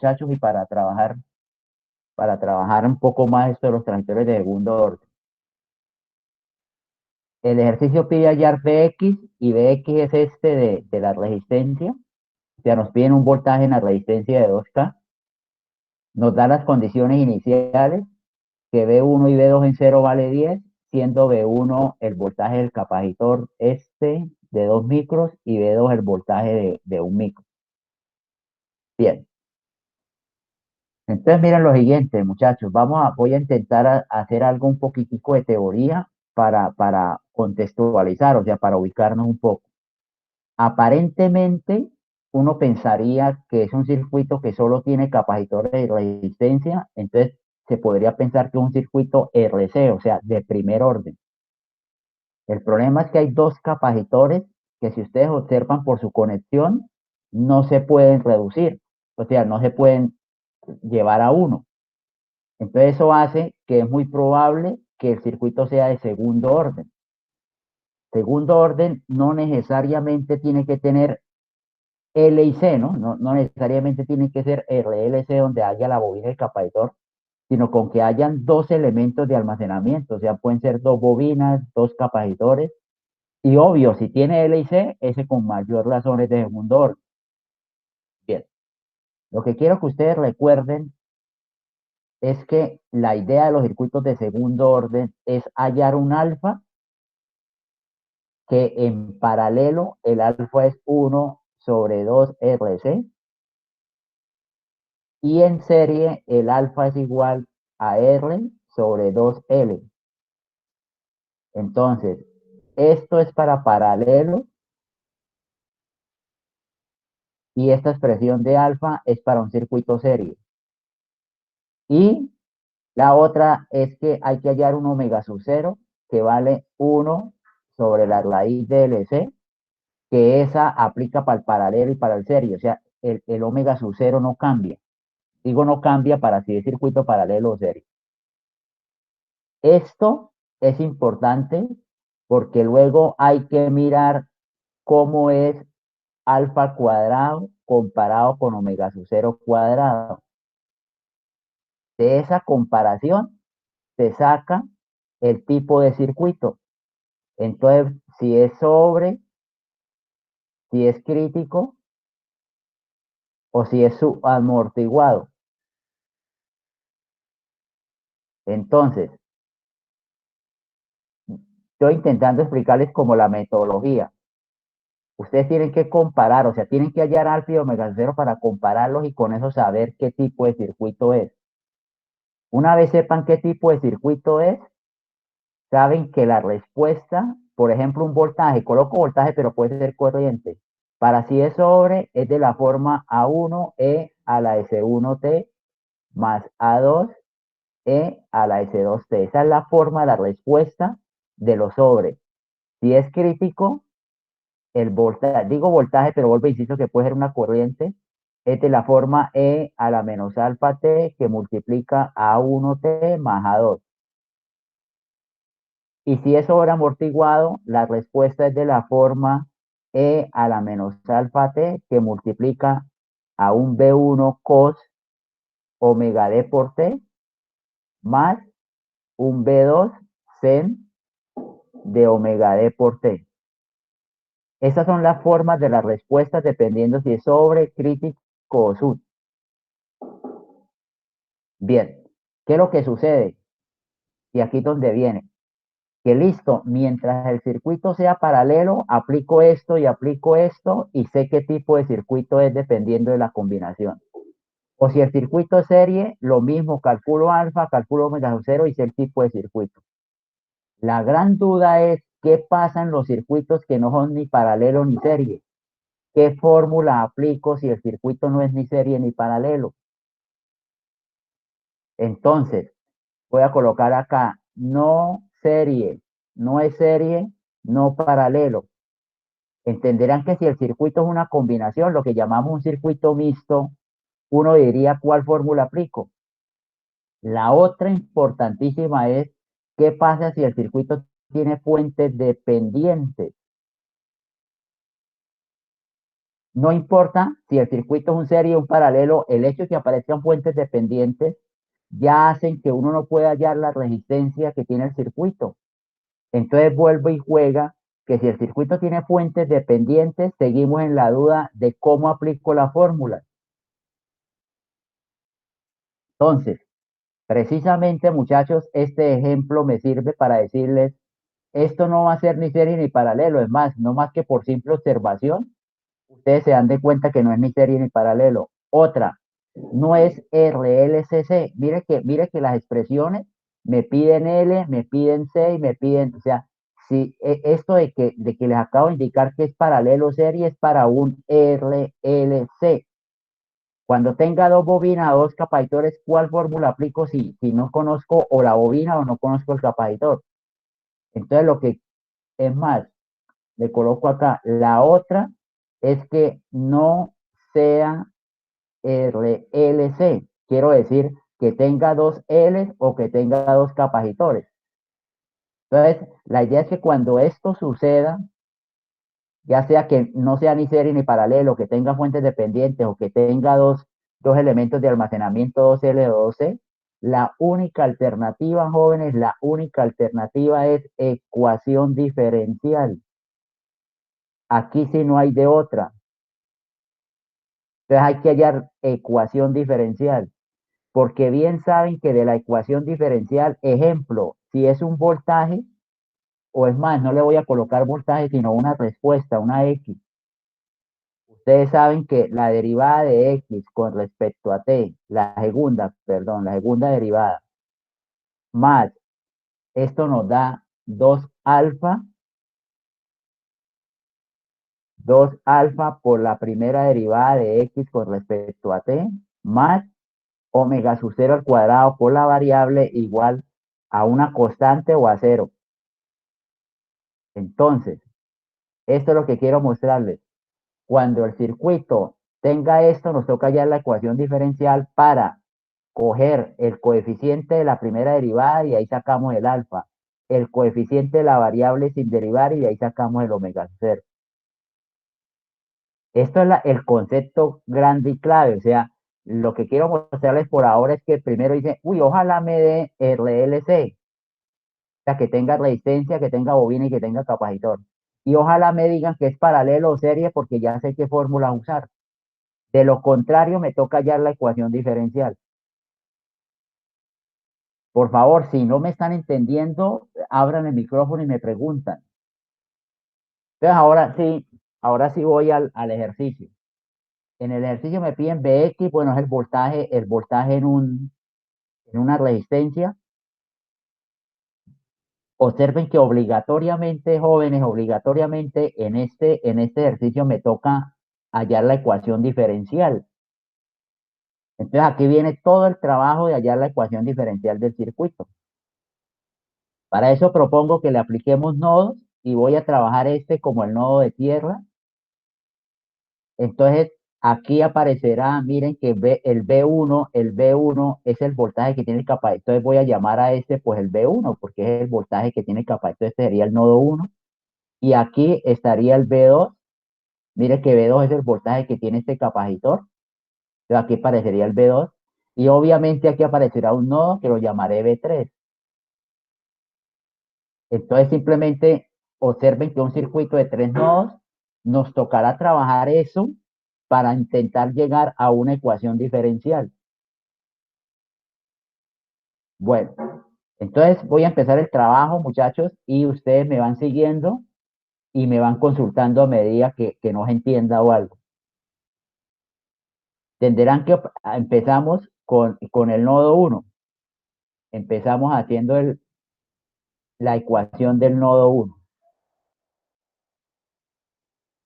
muchachos, y para trabajar un poco más esto de los transistores de segundo orden. El ejercicio pide hallar Bx y Bx es este de la resistencia. O sea, nos piden un voltaje en la resistencia de 2K. Nos da las condiciones iniciales, que B1 y B2 en 0 vale 10, siendo B1 el voltaje del capacitor este de 2 micros y B2 el voltaje de 1 micro. Bien. Entonces miren lo siguiente, muchachos. Voy a intentar hacer algo un poquitico de teoría para contextualizar, o sea, para ubicarnos un poco. Aparentemente, uno pensaría que es un circuito que solo tiene capacitores de resistencia, entonces se podría pensar que es un circuito RC, o sea, de primer orden. El problema es que hay dos capacitores que, si ustedes observan por su conexión, no se pueden reducir, o sea, no se pueden llevar a uno. Entonces eso hace que es muy probable que el circuito sea de segundo orden. Segundo orden no necesariamente tiene que tener L y C, ¿no? No necesariamente tiene que ser RLC donde haya la bobina y el capacitor, sino con que hayan dos elementos de almacenamiento, o sea, pueden ser dos bobinas, dos capacitores, y obvio, si tiene L y C, ese con mayor razón es de segundo orden. Bien, lo que quiero que ustedes recuerden es que la idea de los circuitos de segundo orden es hallar un alfa que en paralelo el alfa es 1 sobre 2 RC y en serie el alfa es igual a R sobre 2L. Entonces, esto es para paralelo y esta expresión de alfa es para un circuito serie. Y la otra es que hay que hallar un omega sub 0 que vale 1 sobre la raíz de LC, que esa aplica para el paralelo y para el serie. O sea, el omega sub 0 no cambia. Digo no cambia para si es circuito paralelo o serie. Esto es importante porque luego hay que mirar cómo es alfa cuadrado comparado con omega sub 0 cuadrado. De esa comparación se saca el tipo de circuito. Entonces, si es sobre, si es crítico o si es subamortiguado. Entonces, estoy intentando explicarles como la metodología. Ustedes tienen que comparar, o sea, tienen que hallar alfa y omega cero para compararlos y con eso saber qué tipo de circuito es. Una vez sepan qué tipo de circuito es, saben que la respuesta, por ejemplo, un voltaje, coloco voltaje, pero puede ser corriente. Para si es sobre, es de la forma A1E a la S1T más A2E a la S2T. Esa es la forma de la respuesta de los sobres. Si es crítico, el voltaje, digo voltaje, pero vuelvo, insisto, que puede ser una corriente, es de la forma E a la menos alfa T que multiplica A1T más A2. Y si es sobreamortiguado, la respuesta es de la forma E a la menos alfa T que multiplica a un B1 cos omega D por T más un B2 sen de omega D por T. Esas son las formas de las respuestas dependiendo si es sobre, crítico o sub. Bien, ¿qué es lo que sucede? Y aquí es donde viene. Que listo, mientras el circuito sea paralelo, aplico esto y sé qué tipo de circuito es dependiendo de la combinación. O si el circuito es serie, lo mismo, calculo alfa, calculo omega 0 y sé el tipo de circuito. La gran duda es qué pasa en los circuitos que no son ni paralelo ni serie. ¿Qué fórmula aplico si el circuito no es ni serie ni paralelo? Entonces, voy a colocar acá, no serie, no es serie, no paralelo. Entenderán que si el circuito es una combinación, lo que llamamos un circuito mixto, uno diría cuál fórmula aplico. La otra importantísima es qué pasa si el circuito tiene fuentes dependientes. No importa si el circuito es un serie o un paralelo, el hecho de que aparezcan fuentes dependientes ya hacen que uno no pueda hallar la resistencia que tiene el circuito. Entonces vuelve y juega que si el circuito tiene fuentes dependientes, seguimos en la duda de cómo aplico la fórmula. Entonces, precisamente, muchachos, este ejemplo me sirve para decirles, esto no va a ser ni serie ni paralelo, es más, no más que por simple observación, ustedes se dan de cuenta que no es ni serie ni paralelo. Otra, no es RLCC. Mire que las expresiones me piden L, me piden C y me piden, o sea, si esto de que les acabo de indicar que es paralelo serie es para un RLC. Cuando tenga dos bobinas, dos capacitores, ¿cuál fórmula aplico si no conozco o la bobina o no conozco el capacitor? Entonces, lo que es más, le coloco acá. La otra es que no sea RLC. Quiero decir que tenga dos L o que tenga dos capacitores. Entonces, la idea es que cuando esto suceda, ya sea que no sea ni serie ni paralelo, que tenga fuentes dependientes o que tenga dos elementos de almacenamiento 2L o 2C, la única alternativa, jóvenes, la única alternativa es ecuación diferencial. Aquí sí no hay de otra. Entonces hay que hallar ecuación diferencial, porque bien saben que de la ecuación diferencial, ejemplo, si es un voltaje, o es más, no le voy a colocar voltaje, sino una respuesta, una X. Ustedes saben que la derivada de X con respecto a T, la segunda derivada, más esto nos da 2 alfa, 2 alfa por la primera derivada de X con respecto a T, más omega sub 0 al cuadrado por la variable igual a una constante o a cero. Entonces, esto es lo que quiero mostrarles. Cuando el circuito tenga esto, nos toca hallar la ecuación diferencial para coger el coeficiente de la primera derivada y ahí sacamos el alfa, el coeficiente de la variable sin derivar y de ahí sacamos el omega sub 0. Esto es el concepto grande y clave. O sea, lo que quiero mostrarles por ahora es que primero dice, uy, ojalá me dé RLC. O sea, que tenga resistencia, que tenga bobina y que tenga capacitor. Y ojalá me digan que es paralelo o serie porque ya sé qué fórmula usar. De lo contrario, me toca hallar la ecuación diferencial. Por favor, si no me están entendiendo, abran el micrófono y me preguntan. Entonces, ahora sí voy al ejercicio. En el ejercicio me piden Bx, bueno, es el voltaje en una resistencia. Observen que obligatoriamente, jóvenes, obligatoriamente en este ejercicio me toca hallar la ecuación diferencial. Entonces aquí viene todo el trabajo de hallar la ecuación diferencial del circuito. Para eso propongo que le apliquemos nodos y voy a trabajar este como el nodo de tierra. Entonces aquí aparecerá, miren que el B1 es el voltaje que tiene el capacitor. Entonces voy a llamar a este pues el B1 porque es el voltaje que tiene el capacitor. Este sería el nodo 1. Y aquí estaría el B2. Mire que B2 es el voltaje que tiene este capacitor. Entonces aquí aparecería el B2. Y obviamente aquí aparecerá un nodo que lo llamaré B3. Entonces simplemente observen que un circuito de 3 nodos nos tocará trabajar eso para intentar llegar a una ecuación diferencial. Bueno, entonces voy a empezar el trabajo, muchachos, y ustedes me van siguiendo y me van consultando a medida que no se entienda o algo. Entenderán que empezamos con el nodo 1. Empezamos haciendo la ecuación del nodo 1.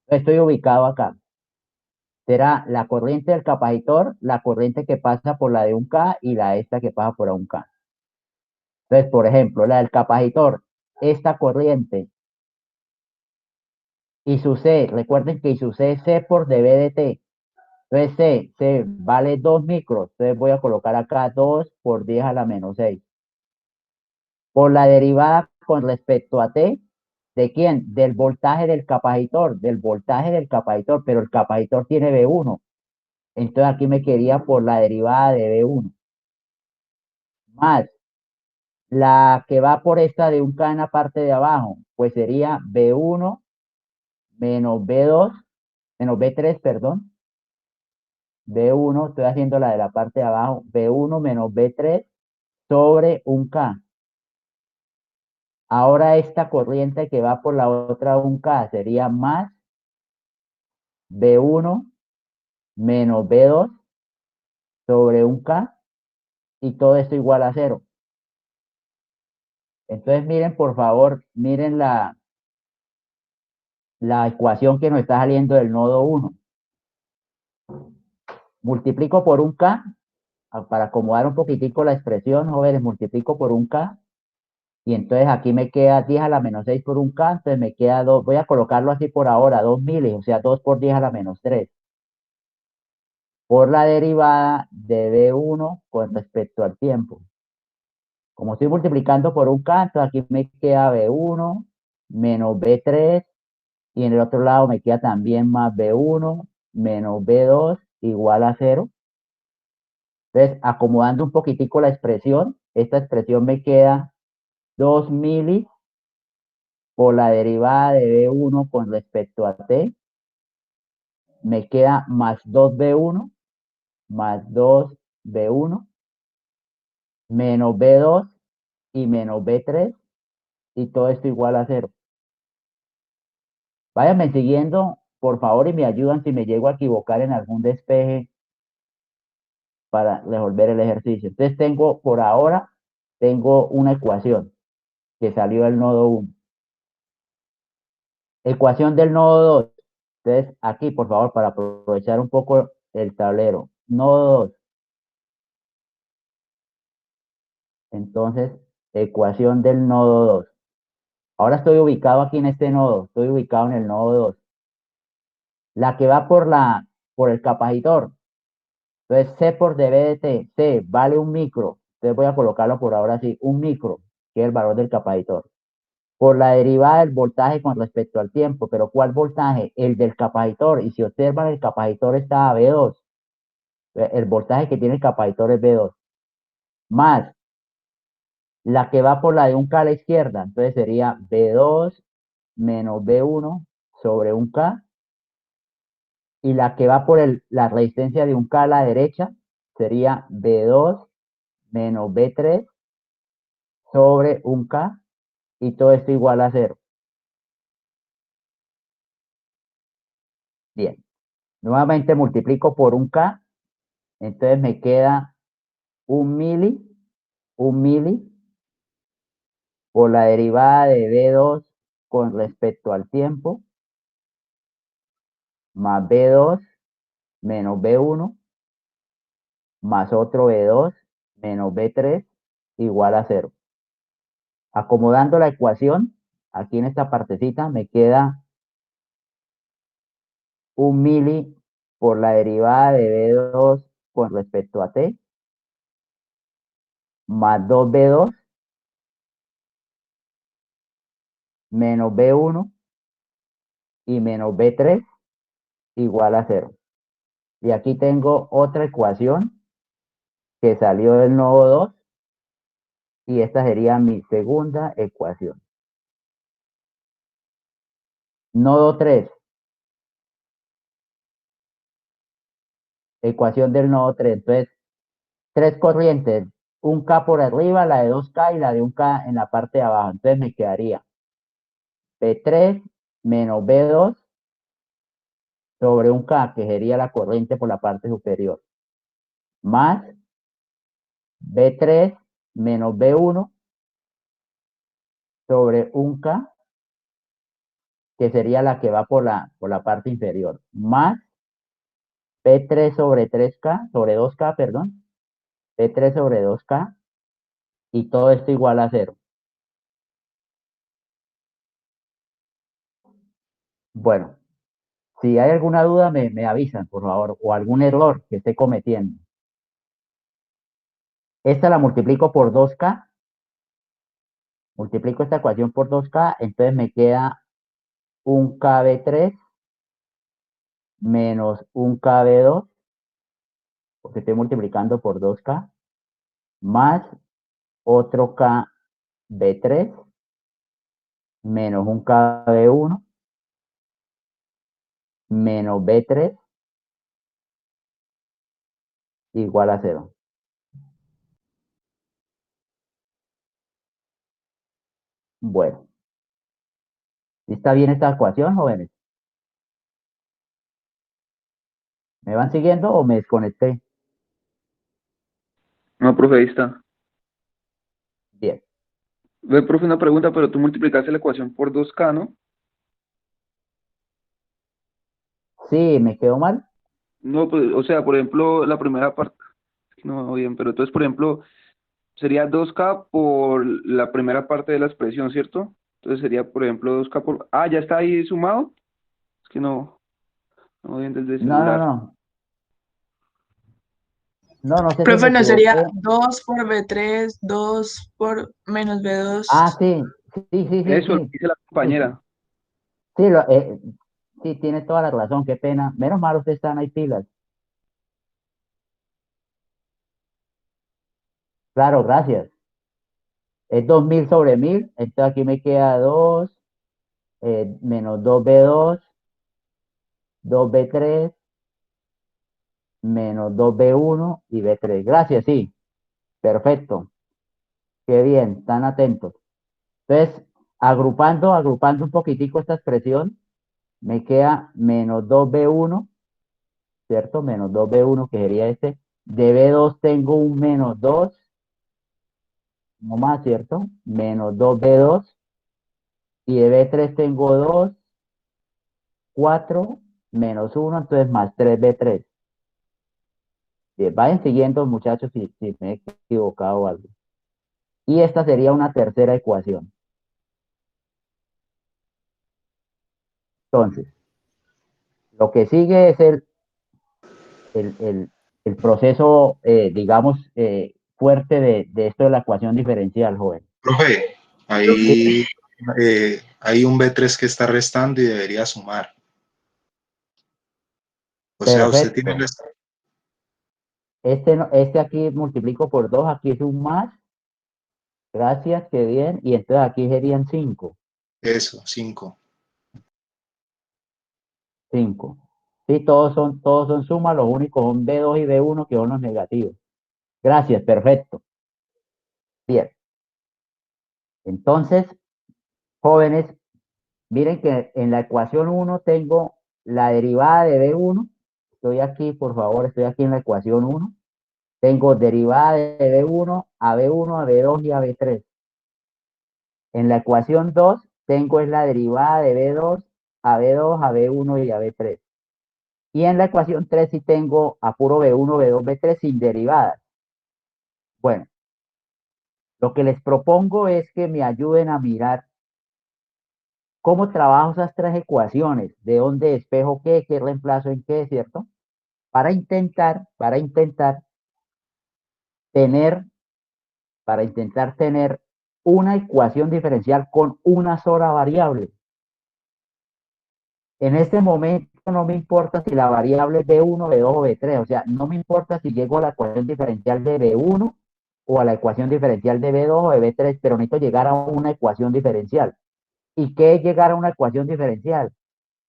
Estoy ubicado acá. Será la corriente del capacitor, la corriente que pasa por la de un K y la esta que pasa por un K. Entonces, por ejemplo, la del capacitor, esta corriente y su C, recuerden que y su C es C por dB de T. Entonces, C vale 2 micros. Entonces voy a colocar acá 2 por 10 a la menos 6. Por la derivada con respecto a T, ¿De quién? Del voltaje del voltaje del capacitor, pero el capacitor tiene V1. Entonces aquí me quedaría por la derivada de V1, más la que va por esta de un K en la parte de abajo, pues sería V1 menos V2, menos V3, perdón. V1, estoy haciendo la de la parte de abajo, V1 menos V3 sobre un K. Ahora esta corriente que va por la otra un K sería más V1 menos V2 sobre un K y todo esto igual a cero. Entonces miren, por favor, miren la ecuación que nos está saliendo del nodo 1. Multiplico por un K, para acomodar un poquitico la expresión, jóvenes, multiplico por un K, y entonces aquí me queda 10 a la menos 6 por un K, entonces me queda 2, voy a colocarlo así por ahora, 2 miles, o sea, 2 por 10 a la menos 3, por la derivada de V1 con respecto al tiempo. Como estoy multiplicando por un K, entonces aquí me queda V1 menos V3, y en el otro lado me queda también más V1 menos V2 igual a cero. Entonces, acomodando un poquitico la expresión, esta expresión me queda 2 milis por la derivada de V1 con respecto a t, me queda más 2V1 más 2V1 menos V2 y menos V3 y todo esto igual a cero. Váyanme siguiendo, por favor, y me ayudan si me llego a equivocar en algún despeje para resolver el ejercicio. Entonces tengo, por ahora, tengo una ecuación que salió del nodo 1. Ecuación del nodo 2. Entonces, aquí, por favor, para aprovechar un poco el tablero. Nodo 2. Entonces, ecuación del nodo 2. Ahora estoy ubicado aquí en este nodo. Estoy ubicado en el nodo 2. La que va por el capacitor. Entonces, C por dB de T. C vale un micro. Entonces voy a colocarlo por ahora así. Un micro, que es el valor del capacitor. Por la derivada del voltaje con respecto al tiempo. Pero ¿cuál voltaje? El del capacitor. Y si observan, el capacitor está a V2. El voltaje que tiene el capacitor es V2. Más la que va por la de un K a la izquierda. Entonces sería V2 menos V1 sobre un K. Y la que va por la resistencia de un K a la derecha sería V2 menos V3 sobre un K. Y todo esto igual a cero. Bien. Nuevamente multiplico por un K. Entonces me queda un mili por la derivada de V2 con respecto al tiempo, más V2 menos V1, más otro V2 menos V3 igual a cero. Acomodando la ecuación, aquí en esta partecita me queda un mili por la derivada de V2 con respecto a T, más 2V2 menos V1 y menos V3 igual a cero. Y aquí tengo otra ecuación que salió del nodo 2 y esta sería mi segunda ecuación. Nodo 3, ecuación del nodo 3. Entonces, tres corrientes, un K por arriba, la de 2K y la de un K en la parte de abajo. Entonces me quedaría P3 menos B2 sobre un K, que sería la corriente por la parte superior, más B3 menos B1 sobre un K, que sería la que va por la parte inferior, más P3 sobre 3K, sobre 2K, perdón, P3 sobre 2K, y todo esto igual a cero. Bueno, si hay alguna duda, me avisan, por favor, o algún error que esté cometiendo. Esta la multiplico por 2K Multiplico esta ecuación por 2k, entonces me queda un KB3 menos un KB2, porque estoy multiplicando por 2k, más otro KB3 menos un KB1 menos B3 igual a 0. Bueno, ¿está bien esta ecuación, jóvenes? ¿Me van siguiendo o me desconecté? No, profe, ahí está. Bien. Ve, profe, una pregunta, pero tú multiplicaste la ecuación por 2K, ¿no? Sí, ¿me quedó mal? No, pues, o sea, por ejemplo, la primera parte, no, bien, pero entonces, por ejemplo, sería 2K por la primera parte de la expresión, ¿cierto? Entonces sería, por ejemplo, 2K por... Ah, ¿ya está ahí sumado? Es que no bien desde el No, no, celular. no. No, no sé si me Profe, ¿no sería equivoqué. 2 por B3, 2 por menos Ah, B2? sí, sí, sí, sí, Eso lo sí. dice la Sí, sí, compañera. sí, sí, tienes toda la razón, qué pena. Menos mal ustedes están ahí pilas. Claro, gracias. Es 2000 sobre 1000, entonces aquí me queda 2 menos 2B2, 2B3 menos 2B1 y B3. Gracias, sí, perfecto. Qué bien, están atentos. Entonces, agrupando un poquitico esta expresión, me queda menos 2B1, ¿cierto? Menos 2B1, que sería este. De B2 tengo un menos 2, no más, ¿cierto? Menos 2B2. Y de B3 tengo 2, 4, menos 1, entonces más 3B3. Bien, vayan siguiendo, muchachos, si me he equivocado o algo. Y esta sería una tercera ecuación. Entonces, lo que sigue es el, el- el proceso, digamos, fuerte de esto de la ecuación diferencial, joven. Profe, Sí, hay un B3 que está restando y debería sumar. O sea, usted tiene perfecto. la... Este aquí multiplico por 2, aquí es un más. Gracias, qué bien. Y entonces aquí serían 5. Eso, 5. 5. Sí, todos son sumas, los únicos son B2 y B1 que son los negativos. Gracias, perfecto. Bien. Entonces, jóvenes, miren que en la ecuación 1 tengo la derivada de B1. Estoy aquí, por favor, estoy aquí en la ecuación 1. Tengo derivada de B1 a B1, a B2 y a B3. En la ecuación 2 tengo es la derivada de B2 a B2, a B1 y a B3. Y en la ecuación 3 sí tengo a puro B1, B2, B3 sin derivadas. Bueno, lo que les propongo es que me ayuden a mirar cómo trabajo esas tres ecuaciones, de dónde despejo qué reemplazo en qué, ¿cierto? Para intentar tener, para intentar tener una ecuación diferencial con una sola variable. En este momento no me importa si la variable es B1, B2 o B3, o sea, no me importa si llego a la ecuación diferencial de B1 o a la ecuación diferencial de B2 o de B3, pero necesito llegar a una ecuación diferencial. ¿Y qué es llegar a una ecuación diferencial?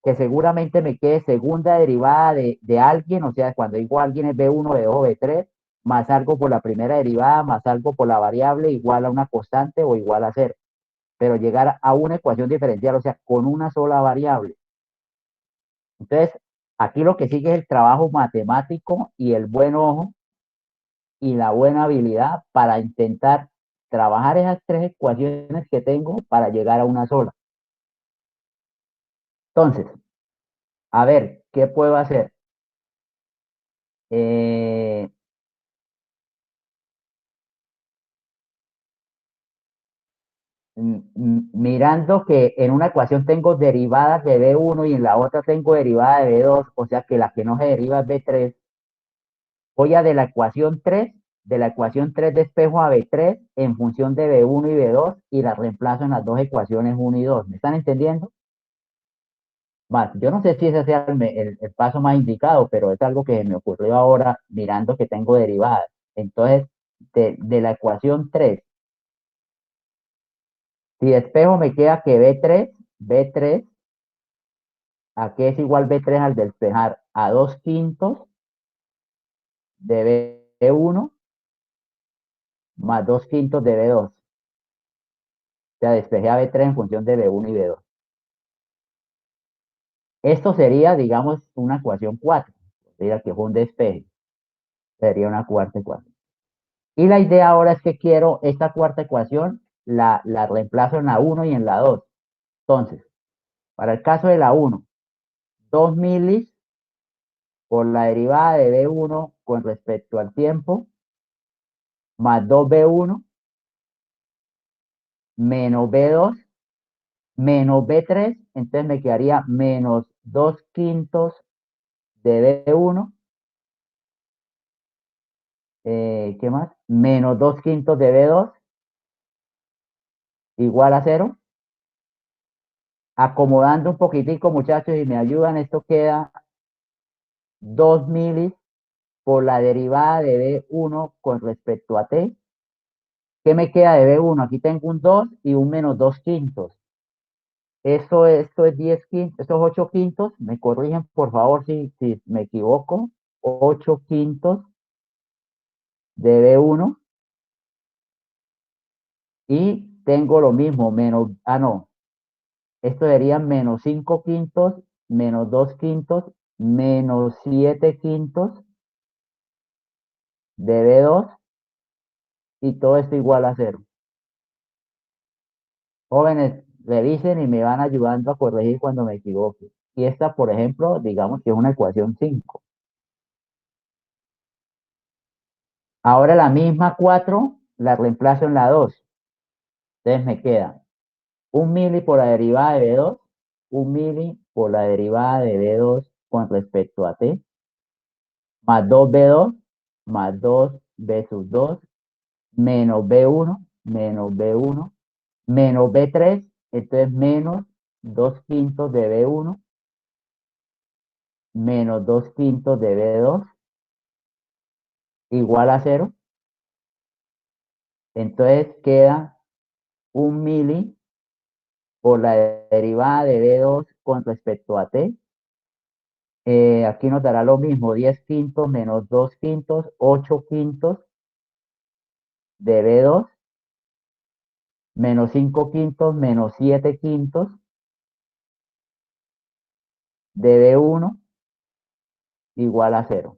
Que seguramente me quede segunda derivada de alguien, o sea, cuando digo alguien es B1, B2 o B3, más algo por la primera derivada, más algo por la variable, igual a una constante o igual a cero. Pero llegar a una ecuación diferencial, o sea, con una sola variable. Entonces, aquí lo que sigue es el trabajo matemático y el buen ojo y la buena habilidad para intentar trabajar esas tres ecuaciones que tengo para llegar a una sola. Entonces, a ver, ¿qué puedo hacer? Eh, Mirando que en una ecuación tengo derivadas de B1 y en la otra tengo derivada de B2, o sea que la que no se deriva es B3, voy a de la ecuación 3 de la ecuación 3 despejo a B3 en función de B1 y B2 y la reemplazo en las dos ecuaciones 1 y 2. ¿Me están entendiendo? Más, yo no sé si ese sea el paso más indicado, pero es algo que me ocurrió ahora mirando que tengo derivadas. Entonces, de la ecuación 3, si despejo me queda que B3, ¿a qué es igual B3 al despejar? A 2 quintos de B1 más 2 quintos de B2. O sea, despejé a B3 en función de B1 y B2. Esto sería, digamos, una ecuación 4. Sería que fue un despeje. Sería una cuarta ecuación. Y la idea ahora es que quiero esta cuarta ecuación, la reemplazo en la 1 y en la 2. Entonces, para el caso de la 1, 2 milis por la derivada de B1 con respecto al tiempo, más 2B1, menos B2, menos B3, entonces me quedaría menos 2 quintos de B1, ¿qué más? Menos 2 quintos de B2, igual a 0. Acomodando un poquitico, muchachos, y me ayudan, esto queda 2 milis por la derivada de B1 con respecto a T. ¿Qué me queda de B1? Aquí tengo un 2 y un menos 2 quintos. Esto es 10 quintos, esto es 8 quintos. Me corrigen, por favor, si me equivoco. 8 quintos de B1. Y tengo lo mismo, menos, no. Esto sería menos 5 quintos, menos 2 quintos, menos 7 quintos de B2. Y todo esto igual a 0. Jóvenes, revisen y me van ayudando a corregir cuando me equivoque. Y esta, por ejemplo, digamos que es una ecuación 5. Ahora la misma 4 la reemplazo en la 2. Entonces me queda 1 mili por la derivada de B2, 1 mili por la derivada de B2 con respecto a T, más 2B2, más 2B sub 2, menos B1, menos B1, menos B3, entonces menos 2 quintos de B1, menos 2 quintos de B2, igual a 0. Entonces queda 1 mili por la derivada de B2 con respecto a T. Aquí nos dará lo mismo, 10 quintos menos 2 quintos, 8 quintos de B2, menos 5 quintos menos 7 quintos de B1, igual a 0.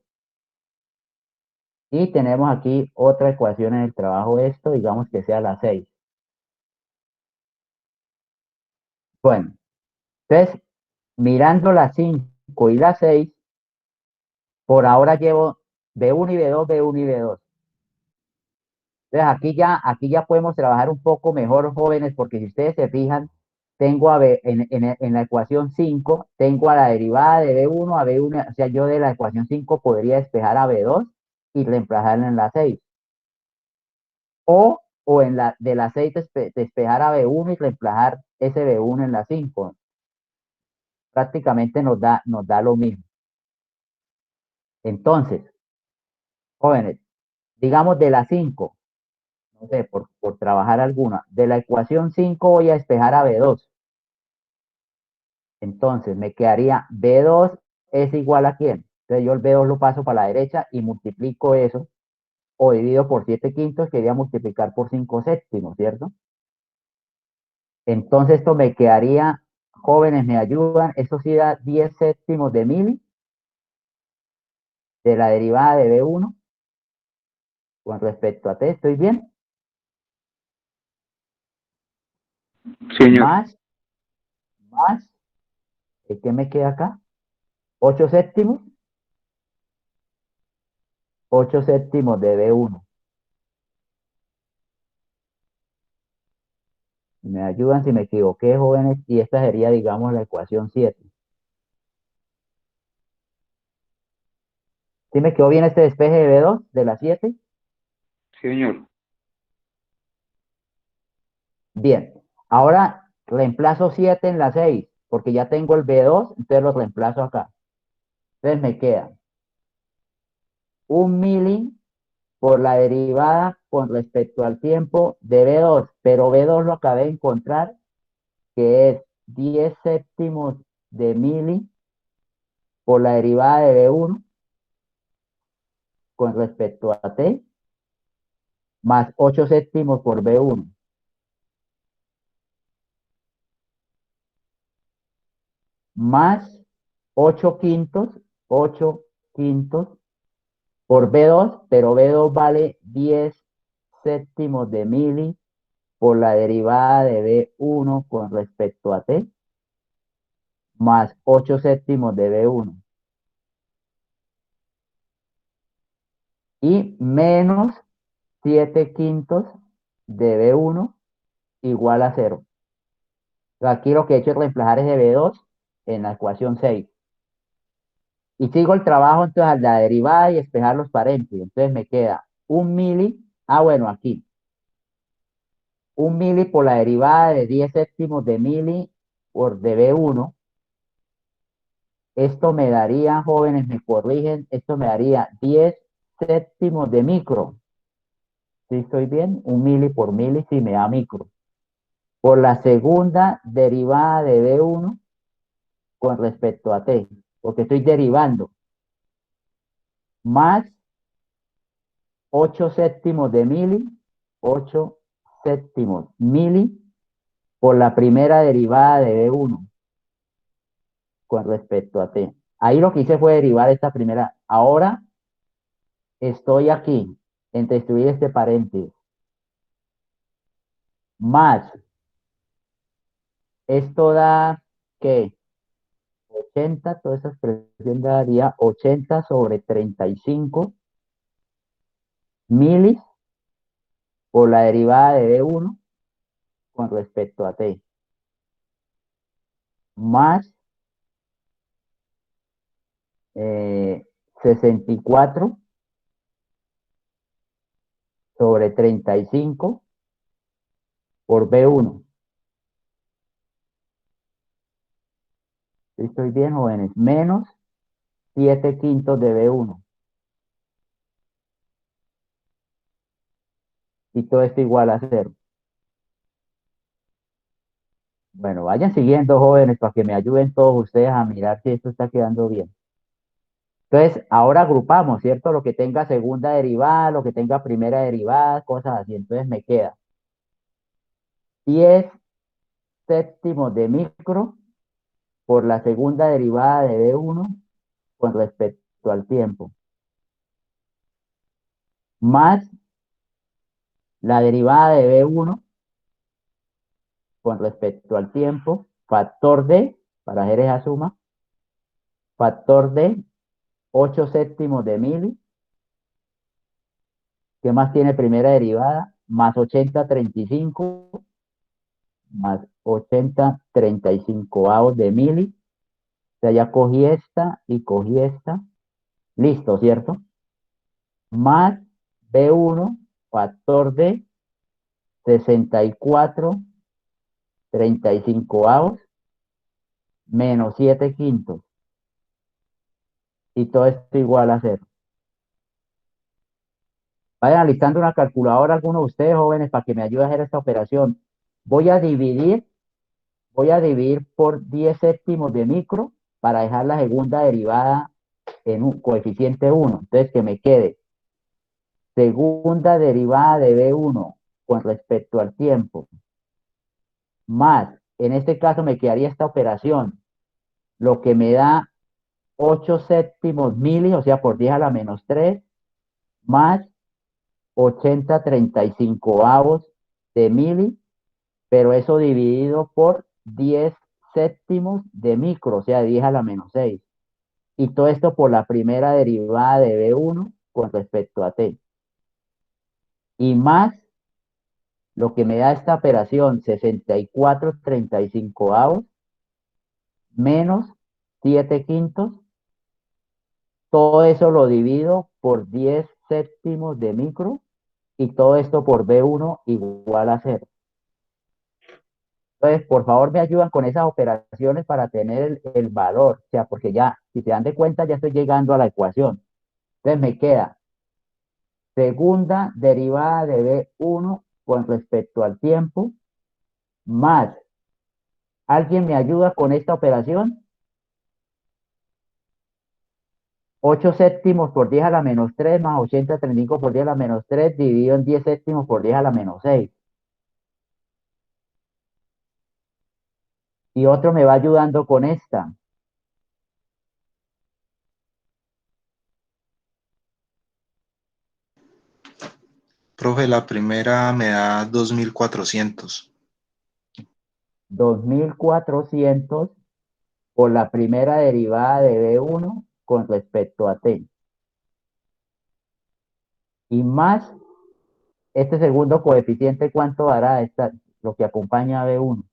Y tenemos aquí otra ecuación en el trabajo, esto, digamos que sea la 6. Bueno, entonces, mirando la 5 y la 6, por ahora llevo B1 y B2, B1 y B2. Entonces aquí ya podemos trabajar un poco mejor, jóvenes, porque si ustedes se fijan, tengo en la ecuación 5, tengo a la derivada de B1 a B1, o sea, yo de la ecuación 5 podría despejar a B2 y reemplazarla en la 6. O de la 6 despejar a B1 y reemplazar ese B1 en la 5. Prácticamente nos da lo mismo. Entonces, jóvenes, digamos de la 5, no sé, por trabajar alguna, de la ecuación 5 voy a despejar a B2. Entonces me quedaría B2 es igual a ¿quién? Entonces yo el B2 lo paso para la derecha y multiplico eso, o divido por 7 quintos, que sería multiplicar por 5 séptimos, ¿cierto? Entonces esto me quedaría, jóvenes, me ayudan, eso sí da 10 séptimos de mili de la derivada de B1 con respecto a T, ¿estoy bien? Señor. Más, ¿qué me queda acá? 8 séptimos, 8 séptimos de B1. Me ayudan si me equivoqué, jóvenes, y esta sería, digamos, la ecuación 7. ¿Sí me quedó bien este despeje de B2 de la 7? Sí, señor. Bien, ahora reemplazo 7 en la 6, porque ya tengo el B2, entonces lo reemplazo acá. Entonces me queda 1 mili por la derivada con respecto al tiempo de B2, pero B2 lo acabé de encontrar, que es 10 séptimos de mili por la derivada de B1 con respecto a T, más 8 séptimos por B1, más 8 quintos, 8 quintos por B2, pero B2 vale 10 séptimos de mili por la derivada de B1 con respecto a T, más 8 séptimos de B1. Y menos 7 quintos de B1 igual a 0. Aquí lo que he hecho es reemplazar ese B2 en la ecuación 6. Y sigo el trabajo entonces a la derivada y despejar los paréntesis. Entonces me queda 1 mili. Bueno, aquí. 1 mili por la derivada de 10 séptimos de mili por de B1. Esto me daría, jóvenes, me corrigen, esto me daría 10 séptimos de micro. ¿Sí estoy bien? 1 mili por mili, sí me da micro. Por la segunda derivada de B1 con respecto a T, porque estoy derivando, más 8 séptimos de mili, 8 séptimos mili por la primera derivada de B1 con respecto a T. Ahí lo que hice fue derivar esta primera. Ahora estoy aquí, entre destruir este paréntesis, más, esto da, ¿qué? 80, toda esa expresión daría 80 sobre 35 milis por la derivada de B1 con respecto a T, más 64 sobre 35 por B1. ¿Estoy bien, jóvenes? Menos 7 quintos de B1. Y todo esto igual a 0. Bueno, vayan siguiendo, jóvenes, para que me ayuden todos ustedes a mirar si esto está quedando bien. Entonces, ahora agrupamos, ¿cierto? Lo que tenga segunda derivada, lo que tenga primera derivada, cosas así. Entonces me queda 10 séptimos de micro por la segunda derivada de B1 con respecto al tiempo, más la derivada de B1 con respecto al tiempo, factor de, para hacer esa suma, factor de 8 séptimos de mili, ¿qué más tiene primera derivada? Más 80/35, más 80/35 de mili. O sea, ya cogí esta y cogí esta. Listo, ¿cierto? Más B1, factor de 64/35, menos 7 quintos. Y todo esto igual a 0. Vayan analizando una calculadora algunos de ustedes, jóvenes, para que me ayuden a hacer esta operación. Voy a dividir por 10 séptimos de micro para dejar la segunda derivada en un coeficiente 1. Entonces, que me quede segunda derivada de B1 con respecto al tiempo, más, en este caso me quedaría esta operación, lo que me da 8 séptimos mili, o sea, por 10 a la menos 3, más 80/35 de mili, pero eso dividido por 10 séptimos de micro, o sea, 10 a la menos 6. Y todo esto por la primera derivada de B1 con respecto a T. Y más lo que me da esta operación, 64/35, menos 7 quintos. Todo eso lo divido por 10 séptimos de micro y todo esto por B1 igual a 0. Entonces, por favor, me ayudan con esas operaciones para tener el valor, o sea, porque ya, si se dan de cuenta, ya estoy llegando a la ecuación. Entonces, me queda segunda derivada de B1 con respecto al tiempo, más, ¿alguien me ayuda con esta operación? 8 séptimos por 10 a la menos 3 más 80 35 por 10 a la menos 3 dividido en 10 séptimos por 10 a la menos 6. Y otro me va ayudando con esta. Profe, la primera me da 2400. 2400 por la primera derivada de B1 con respecto a T. Y más este segundo coeficiente, ¿cuánto dará lo que acompaña a B1?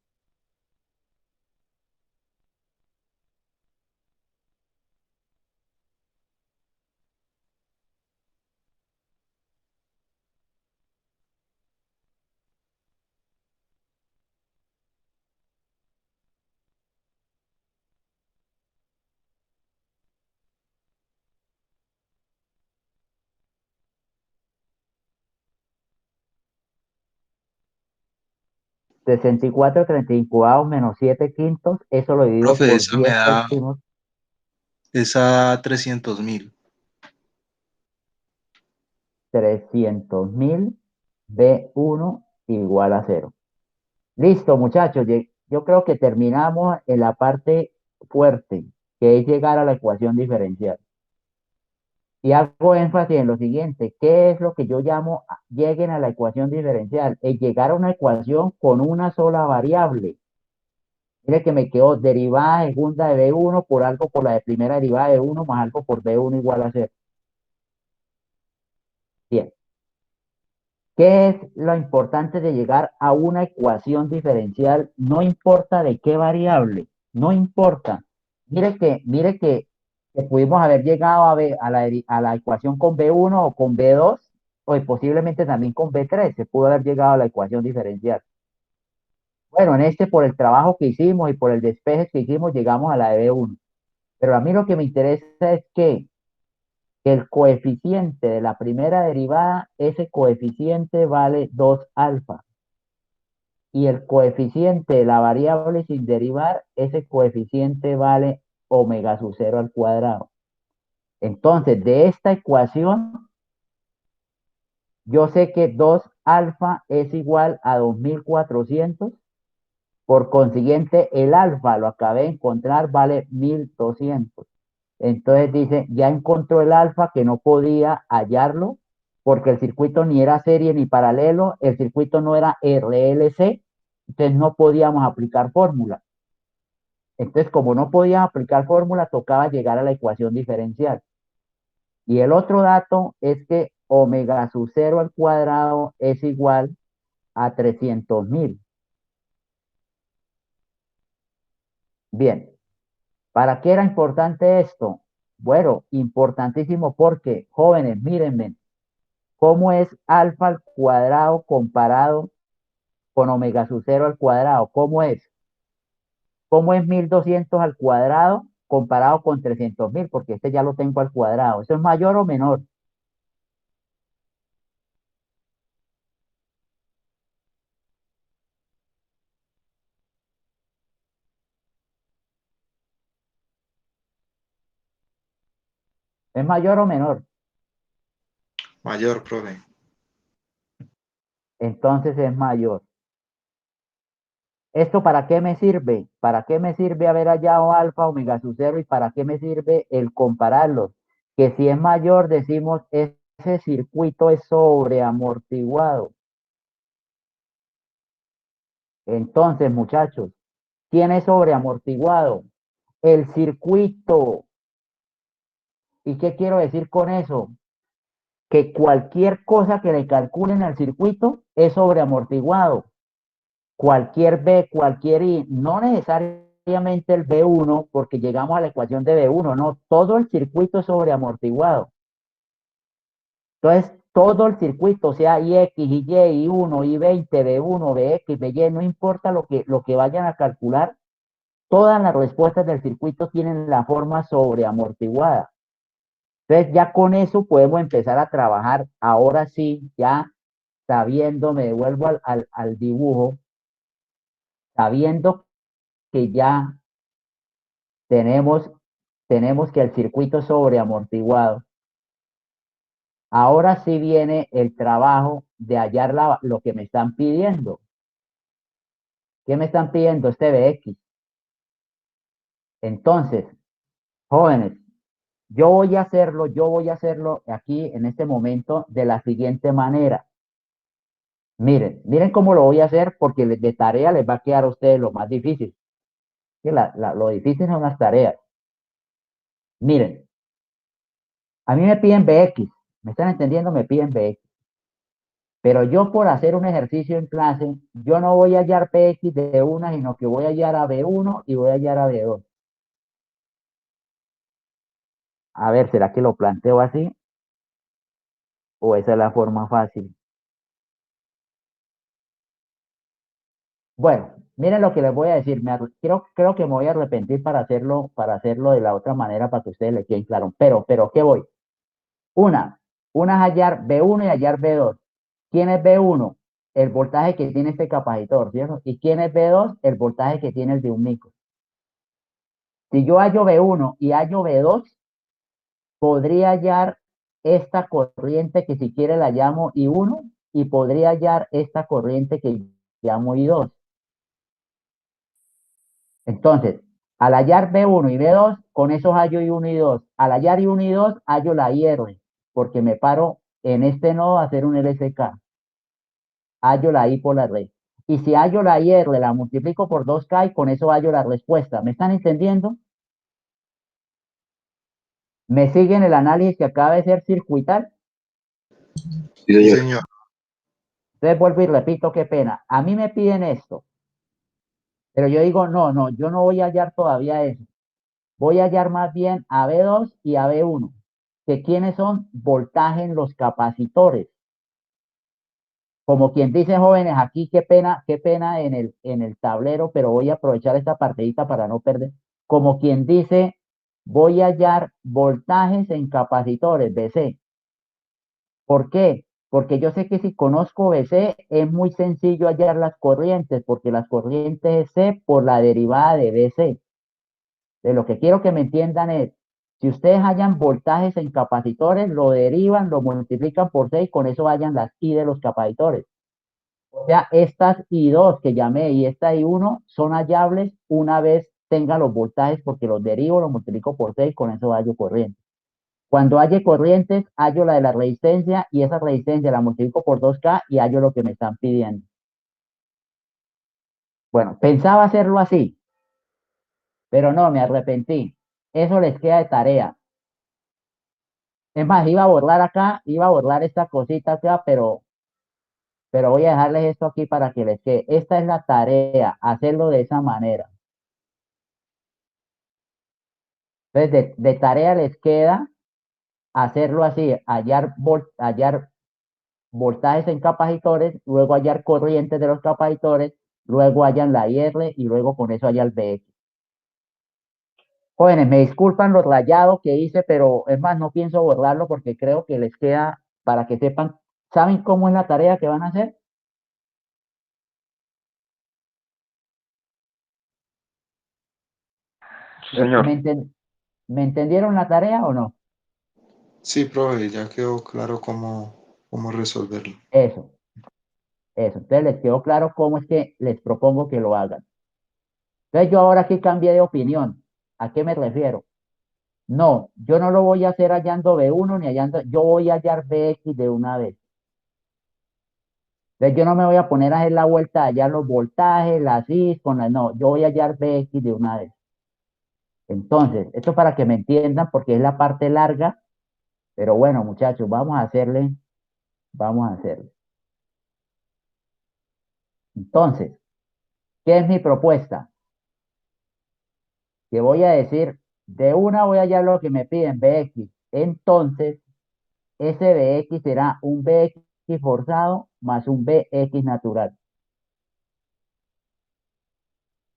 Sesenta y cuatro 35 menos 7 quintos, eso lo divido Profe, por esa me 10 da, séptimos, esa 300.000. 300.000, B1 igual a 0. Listo, muchachos, yo creo que terminamos en la parte fuerte, que es llegar a la ecuación diferencial. Y hago énfasis en lo siguiente, ¿qué es lo que yo llamo lleguen a la ecuación diferencial? Es llegar a una ecuación con una sola variable. Mire que me quedó derivada segunda de B1 por algo por la de primera derivada de 1 más algo por B1 igual a 0. Bien. ¿Qué es lo importante de llegar a una ecuación diferencial? No importa de qué variable, no importa. Que pudimos haber llegado a la ecuación con B1 o con B2, o posiblemente también con B3, se pudo haber llegado a la ecuación diferencial. Bueno, en este, por el trabajo que hicimos y por el despeje que hicimos, llegamos a la de B1. Pero a mí lo que me interesa es que el coeficiente de la primera derivada, ese coeficiente vale 2 alfa. Y el coeficiente de la variable sin derivar, ese coeficiente vale omega sub 0 al cuadrado. Entonces, de esta ecuación, yo sé que 2 alfa es igual a 2400. Por consiguiente, el alfa, lo acabé de encontrar, vale 1200. Entonces dice, ya encontró el alfa que no podía hallarlo porque el circuito ni era serie ni paralelo, el circuito no era RLC, entonces no podíamos aplicar fórmula. Entonces, como no podíamos aplicar fórmula, tocaba llegar a la ecuación diferencial. Y el otro dato es que omega sub 0 al cuadrado es igual a 300.000. Bien, ¿para qué era importante esto? Bueno, importantísimo porque, jóvenes, mírenme, ¿cómo es alfa al cuadrado comparado con omega sub 0 al cuadrado? ¿Cómo es? ¿Cómo es 1200 al cuadrado comparado con 300.000? Porque este ya lo tengo al cuadrado. ¿Eso es mayor o menor? ¿Es mayor o menor? Mayor, profe. Entonces es mayor. ¿Esto para qué me sirve? ¿Para qué me sirve haber hallado alfa, omega sub 0 y para qué me sirve el compararlos? Que si es mayor, decimos, ese circuito es sobreamortiguado. Entonces, muchachos, ¿quién es sobreamortiguado? El circuito. ¿Y qué quiero decir con eso? Que cualquier cosa que le calculen al circuito es sobreamortiguado. Cualquier B, cualquier I, no necesariamente el B1, porque llegamos a la ecuación de B1, no, todo el circuito es sobreamortiguado. Entonces, todo el circuito, sea IX, Y, I1, I20, B1, BX, BY, no importa lo que vayan a calcular, todas las respuestas del circuito tienen la forma sobreamortiguada. Entonces ya con eso podemos empezar a trabajar, ahora sí, ya sabiendo, me devuelvo al dibujo, sabiendo que ya tenemos, tenemos que el circuito sobreamortiguado. Ahora sí viene el trabajo de hallar lo que me están pidiendo. ¿Qué me están pidiendo? Este BX. Entonces, jóvenes, yo voy a hacerlo aquí en este momento de la siguiente manera. Miren cómo lo voy a hacer porque de tarea les va a quedar a ustedes lo más difícil. Que lo difícil son las tareas. Miren, a mí me piden BX, ¿me están entendiendo? Me piden BX. Pero yo por hacer un ejercicio en clase, yo no voy a hallar BX de una, sino que voy a hallar a B1 y voy a hallar a B2. A ver, ¿será que lo planteo así? ¿O esa es la forma fácil? Bueno, miren lo que les voy a decir. Creo que me voy a arrepentir para hacerlo de la otra manera para que ustedes les queden claro. Pero, ¿qué voy? Una, una es hallar B1 y hallar B2. ¿Quién es B1? El voltaje que tiene este capacitor, ¿cierto? ¿Y quién es B2? El voltaje que tiene el de un micro. Si yo hallo B1 y hallo B2, podría hallar esta corriente que si quiere la llamo I1 y podría hallar esta corriente que llamo I2. Entonces, al hallar B1 y B2, con esos hallo I1 y 2. Al hallar I1 y 2, hallo la IR, porque me paro en este nodo a hacer un LSK. Hallo la I por la red. Y si hallo la IR, la multiplico por 2K y con eso hallo la respuesta. ¿Me están entendiendo? ¿Me siguen el análisis que acaba de ser circuital? Sí, Sí, señor. señor. Entonces vuelvo y repito, qué pena. A mí me piden esto, pero yo digo, no, yo no voy a hallar todavía eso. Voy a hallar más bien a B2 y a B1, que quiénes son voltaje en los capacitores. Como quien dice, jóvenes, aquí qué pena en el tablero, pero voy a aprovechar esta partidita para no perder. Como quien dice, voy a hallar voltajes en capacitores, BC. ¿Por qué? Porque yo sé que si conozco BC es muy sencillo hallar las corrientes, porque las corrientes es C por la derivada de BC. De lo que quiero que me entiendan es, si ustedes hallan voltajes en capacitores, lo derivan, lo multiplican por 6, con eso hallan las I de los capacitores. O sea, estas I2 que llamé y esta I1 son hallables una vez tenga los voltajes porque los derivo, los multiplico por 6, con eso hallo corriente. Cuando halle corrientes, hallo la de la resistencia y esa resistencia la multiplico por 2K y hallo lo que me están pidiendo. Bueno, pensaba hacerlo así, pero no, me arrepentí. Eso les queda de tarea. Es más, iba a borrar acá, iba a borrar esta cosita acá, pero voy a dejarles esto aquí para que les quede. Esta es la tarea, hacerlo de esa manera. Entonces, de tarea les queda hacerlo así, hallar voltajes en capacitores, luego hallar corrientes de los capacitores, luego hallan la IR y luego con eso hallar el BX. Jóvenes, me disculpan los rayados que hice, pero es más, no pienso borrarlo porque creo que les queda para que sepan. ¿Saben cómo es la tarea que van a hacer? Sí, señor. ¿Me entendieron la tarea o no? Sí, profe, ya quedó claro cómo resolverlo. Eso, eso. Entonces les quedó claro cómo es que les propongo que lo hagan. Entonces yo ahora aquí cambié de opinión. ¿A qué me refiero? No, yo no lo voy a hacer hallando B1 ni hallando, yo voy a hallar BX de una vez. Entonces yo no me voy a poner a hacer la vuelta de hallar los voltajes, las Is, no, yo voy a hallar BX de una vez. Entonces, esto para que me entiendan porque es la parte larga, pero bueno, muchachos, vamos a hacerle. Entonces, ¿qué es mi propuesta? Que voy a decir, de una voy a hallar lo que me piden BX. Entonces, ese Bx será un Bx forzado más un Bx natural.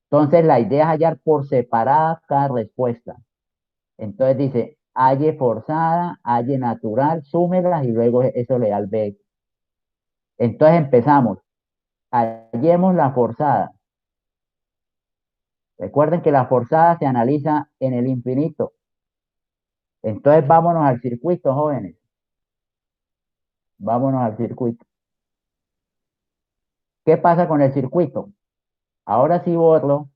Entonces la idea es hallar por separada cada respuesta. Entonces dice, halle forzada, halle natural, súmelas y luego eso le da el Bx. Entonces empezamos. Hallemos la forzada. Recuerden que la forzada se analiza en el infinito. Entonces vámonos al circuito, jóvenes. Vámonos al circuito. ¿Qué pasa con el circuito? Ahora sí borro.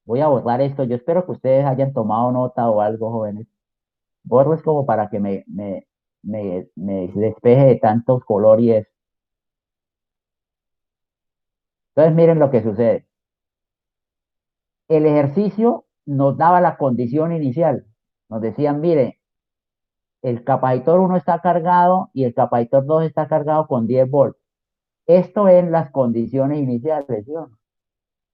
Voy a borrar esto. Yo espero que ustedes hayan tomado nota o algo, jóvenes. Borro es como para que me despeje de tantos colores. Entonces miren lo que sucede. El ejercicio nos daba la condición inicial. Nos decían, mire, el capacitor 1 está cargado y el capacitor 2 está cargado con 10 volts. Esto en las condiciones iniciales, ¿sí o no?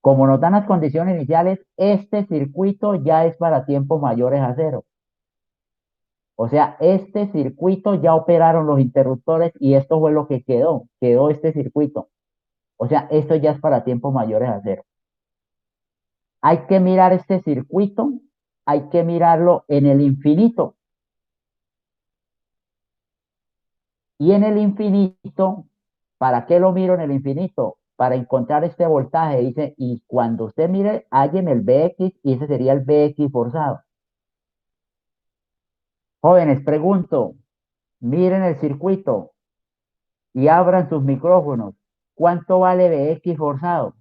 Como nos dan las condiciones iniciales, este circuito ya es para tiempos mayores a cero. O sea, este circuito ya operaron los interruptores y esto fue lo que quedó. Quedó este circuito. O sea, esto ya es para tiempos mayores a cero. Hay que mirar este circuito, hay que mirarlo en el infinito. Y en el infinito, ¿para qué lo miro en el infinito? Para encontrar este voltaje. Dice, y cuando usted mire, hallen el Bx y ese sería el Bx forzado. Jóvenes, pregunto, miren el circuito y abran sus micrófonos. ¿Cuánto vale Bx forzado?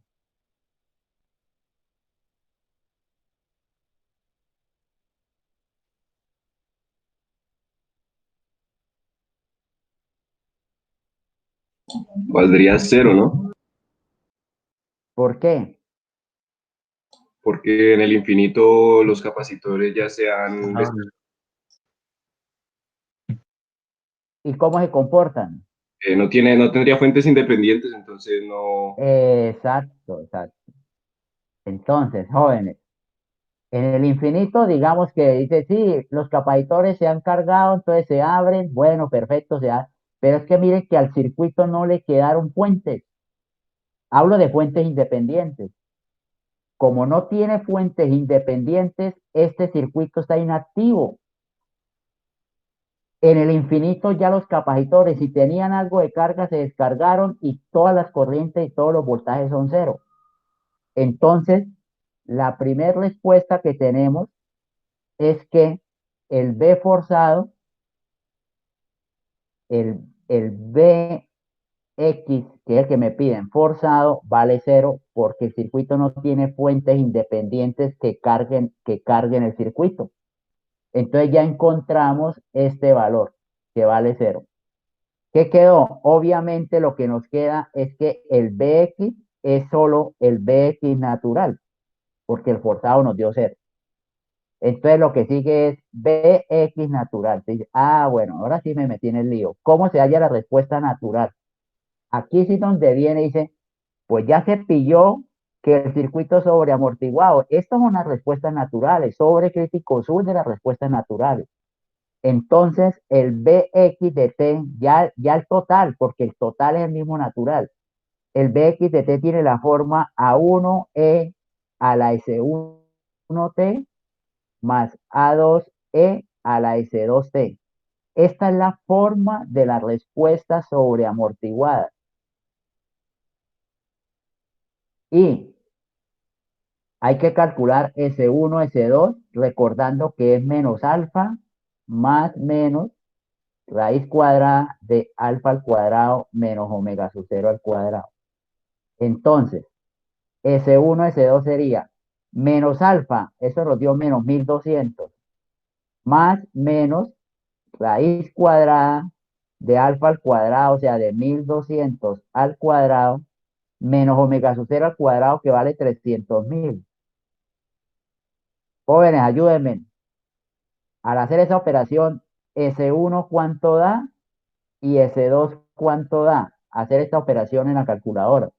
Valdría cero, ¿no? ¿Por qué? Porque en el infinito los capacitores ya sean, Ajá. ¿Y cómo se comportan? no tendría fuentes independientes, entonces no. Exacto, exacto. Entonces, jóvenes, en el infinito, digamos que dice, sí, los capacitores se han cargado, entonces se abren, bueno, perfecto, pero es que miren que al circuito no le quedaron fuentes. Hablo de fuentes independientes. Como no tiene fuentes independientes, este circuito está inactivo. En el infinito ya los capacitores, si tenían algo de carga, se descargaron y todas las corrientes y todos los voltajes son cero. Entonces, la primera respuesta que tenemos es que el B forzado, el BX, que es el que me piden forzado, vale cero porque el circuito no tiene fuentes independientes que carguen el circuito. Entonces ya encontramos este valor que vale cero. ¿Qué quedó? Obviamente lo que nos queda es que el BX es solo el BX natural, porque el forzado nos dio cero. Entonces lo que sigue es Bx natural. Bueno, ahora sí me metí en el lío. ¿Cómo se halla la respuesta natural? Aquí sí donde viene y dice, pues ya se pilló que el circuito es sobreamortiguado. Estas son las respuestas naturales, sobre crítico sur de las respuestas naturales. Entonces el Bx de t, ya el total, porque el total es el mismo natural. El Bx de t tiene la forma A1e a la S1t más A2E a la S2T. Esta es la forma de la respuesta sobreamortiguada. Y hay que calcular S1, S2, recordando que es menos alfa más menos raíz cuadrada de alfa al cuadrado menos omega sub 0 al cuadrado. Entonces, S1, S2 sería menos alfa, eso nos dio menos 1200, más menos raíz cuadrada de alfa al cuadrado, o sea, de 1200 al cuadrado, menos omega sub 0 al cuadrado, que vale 300.000. Jóvenes, ayúdenme. Al hacer esa operación, S1 cuánto da y S2 cuánto da. Hacer esta operación en la calculadora.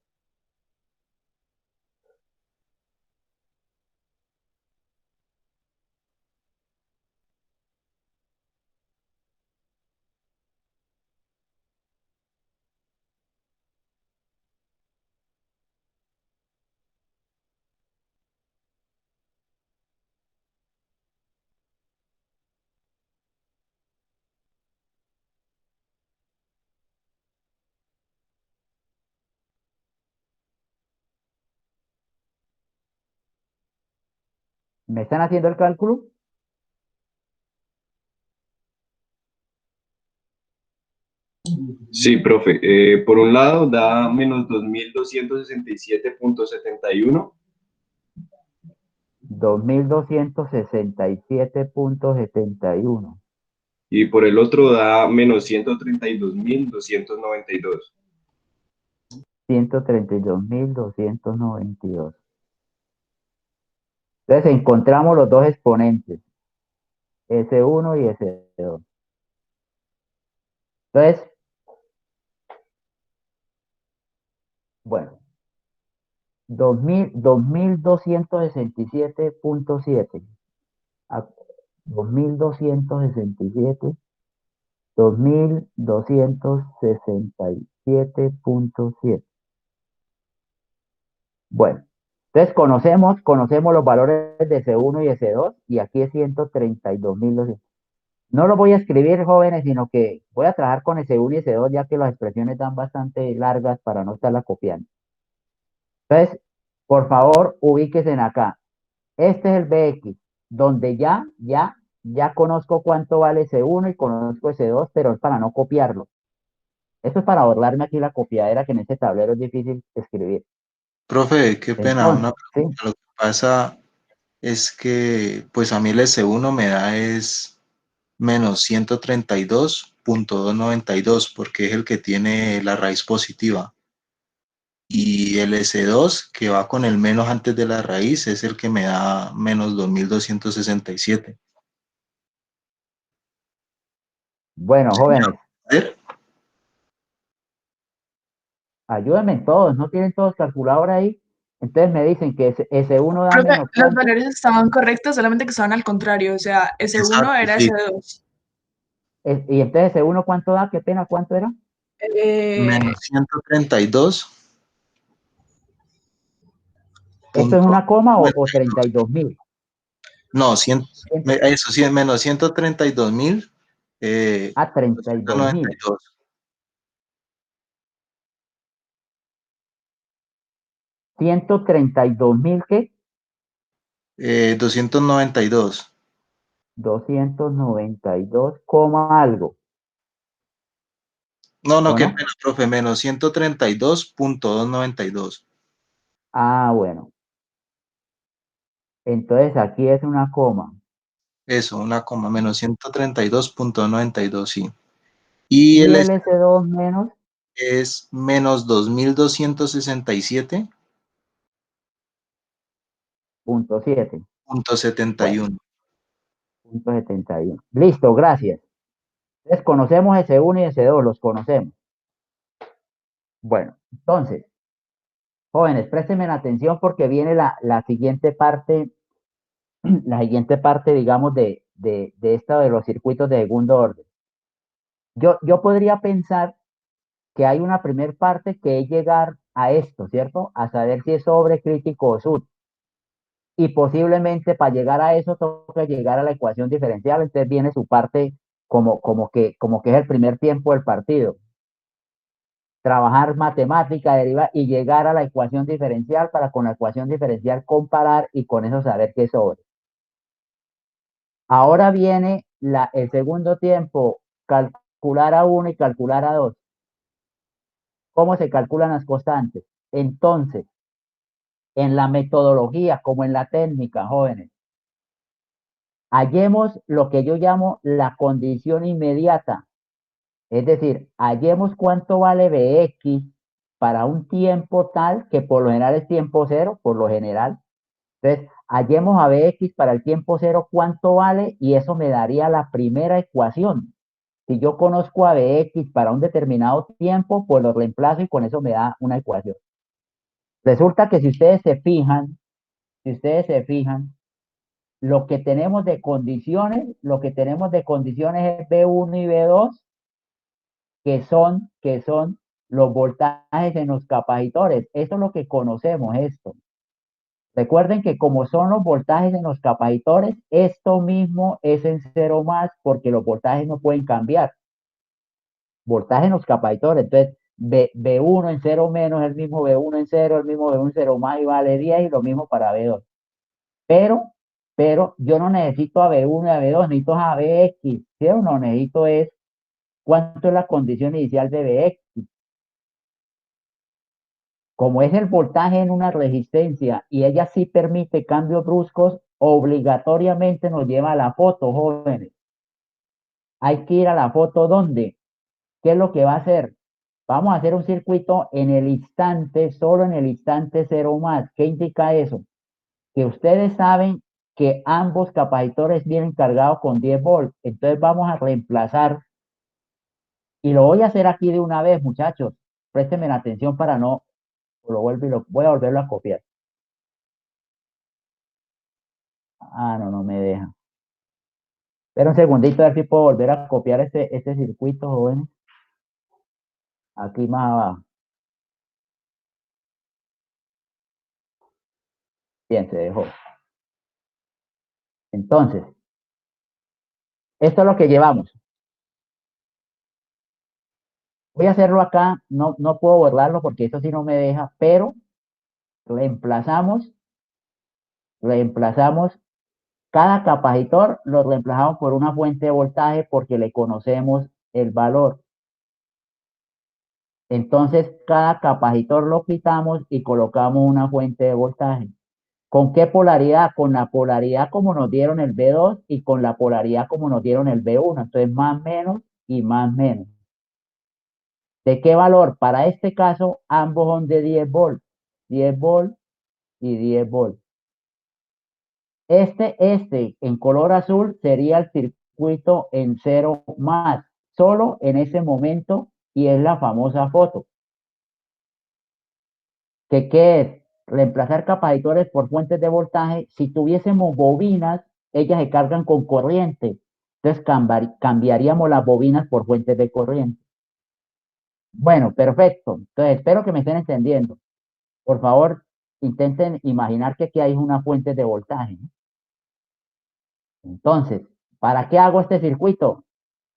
¿Me están haciendo el cálculo? Sí, profe. Por un lado da menos 2267,71 2267.71. y por el otro da menos 132,292. 132.292. Entonces encontramos los dos exponentes, S1 y S2. Entonces, bueno, 2267.7 a 2267, 2267.7. Bueno, entonces conocemos los valores de S1 y S2 y aquí es 132.200. No lo voy a escribir, jóvenes, sino que voy a trabajar con S1 y S2 ya que las expresiones dan bastante largas para no estarlas copiando. Entonces, por favor, ubíquense en acá. Este es el BX, donde ya conozco cuánto vale S1 y conozco S2, pero es para no copiarlo. Esto es para ahorrarme aquí la copiadera que en este tablero es difícil escribir. Profe, qué pena, una Entonces, sí, pregunta. Lo que pasa es que, pues a mí el S1 me da es menos 132,292 porque es el que tiene la raíz positiva. Y el S2, que va con el menos antes de la raíz, es el que me da menos 2267. bueno, jóvenes, A ver, ayúdenme en todos, ¿no tienen todos calculadora ahí? Entonces me dicen que S1 da Profe, menos los cuánto, valores estaban correctos, solamente que estaban al contrario. O sea, S1 exacto, era sí. S2. y entonces S1 cuánto da, qué pena, ¿cuánto era? Eh, Menos 132 ¿Esto es punto una coma o 92. 32.000? No, 100, eso sí, menos 132.000, A 32.000. 292. 132.000, ¿qué? 292. 292, coma algo, No, no, ¿o qué no? pena, profe, menos 132,292. Ah, bueno. Entonces aquí es una coma. Eso, una coma, menos 132,292, sí. Y Y el el S S2 menos es menos 2267,71. .7. Bueno, 0.71. Listo, gracias. Entonces conocemos S1 y S2, los conocemos. Bueno, entonces, jóvenes, préstenme la atención porque viene la siguiente parte, la siguiente parte, digamos, de esto de los circuitos de segundo orden. Yo podría pensar que hay una primer parte que es llegar a esto, ¿cierto? A saber si es sobre, crítico o sub. Y posiblemente para llegar a eso toca llegar a la ecuación diferencial, entonces viene su parte como que es el primer tiempo del partido. Trabajar matemática, derivar y llegar a la ecuación diferencial para con la ecuación diferencial comparar y con eso saber qué es sobre. Ahora viene el segundo tiempo, calcular a 1 y calcular a 2. ¿Cómo se calculan las constantes? Entonces, en la metodología como en la técnica, jóvenes, hallemos lo que yo llamo la condición inmediata. Es decir, hallemos cuánto vale Bx para un tiempo tal que por lo general es tiempo cero, por lo general. Entonces, hallemos a Bx para el tiempo cero cuánto vale y eso me daría la primera ecuación. Si yo conozco a Bx para un determinado tiempo, pues lo reemplazo y con eso me da una ecuación. Resulta que si ustedes se fijan, lo que tenemos de condiciones es B1 y B2, que son los voltajes en los capacitores. Eso es lo que conocemos, esto. Recuerden que como son los voltajes en los capacitores, esto mismo es en cero más porque los voltajes no pueden cambiar. Voltaje en los capacitores. Entonces, B1 en cero menos, el mismo B1 en cero, el mismo B1 en cero más y vale 10 y lo mismo para B2. Pero pero yo no necesito a B1 y a B2, necesito a Bx, ¿sí o no? Necesito es cuánto es la condición inicial de Bx. Como es el voltaje en una resistencia y ella sí permite cambios bruscos, obligatoriamente nos lleva a la foto, jóvenes. Hay que ir a la foto ¿dónde? ¿Qué es lo que va a hacer? Vamos a hacer un circuito en el instante, solo en el instante cero más. ¿Qué indica eso? Que ustedes saben que ambos capacitores vienen cargados con 10 volts. Entonces vamos a reemplazar, y lo voy a hacer aquí de una vez, muchachos. Préstenme la atención para no, lo vuelvo y lo voy a volverlo a copiar. Ah, no, no me deja. Espera un segundito a ver si puedo volver a copiar este circuito, jóvenes. Aquí más abajo. Bien, se dejó. Entonces, esto es lo que llevamos. Voy a hacerlo acá, no puedo borrarlo porque eso sí no me deja, pero reemplazamos, reemplazamos cada capacitor, lo reemplazamos por una fuente de voltaje porque le conocemos el valor. Entonces, cada capacitor lo quitamos y colocamos una fuente de voltaje. ¿Con qué polaridad? Con la polaridad como nos dieron el B2 y con la polaridad como nos dieron el B1. Entonces, más menos y más menos. ¿De qué valor? Para este caso, ambos son de 10 volts. 10 volts y 10 volts. Este en color azul sería el circuito en cero más, solo en ese momento, y es la famosa foto. ¿Qué es? Reemplazar capacitores por fuentes de voltaje. Si tuviésemos bobinas, ellas se cargan con corriente. Entonces cambiaríamos las bobinas por fuentes de corriente. Bueno, perfecto. Entonces espero que me estén entendiendo. Por favor, intenten imaginar que aquí hay una fuente de voltaje, ¿no? Entonces, ¿para qué hago este circuito?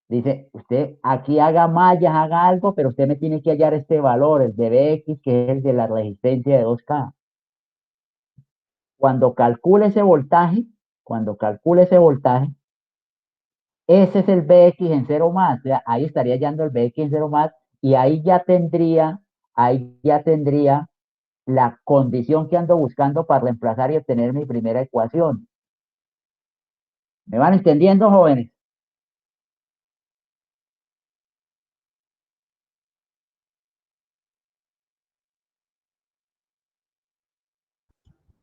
Dice, usted aquí haga mallas, haga algo, pero usted me tiene que hallar este valor, el de Bx, que es el de la resistencia de 2K. Cuando calcule ese voltaje, cuando calcule ese voltaje, ese es el Bx en cero más. O sea, ahí estaría hallando el Bx en cero más y ahí ya tendría la condición que ando buscando para reemplazar y obtener mi primera ecuación. ¿Me van entendiendo, jóvenes?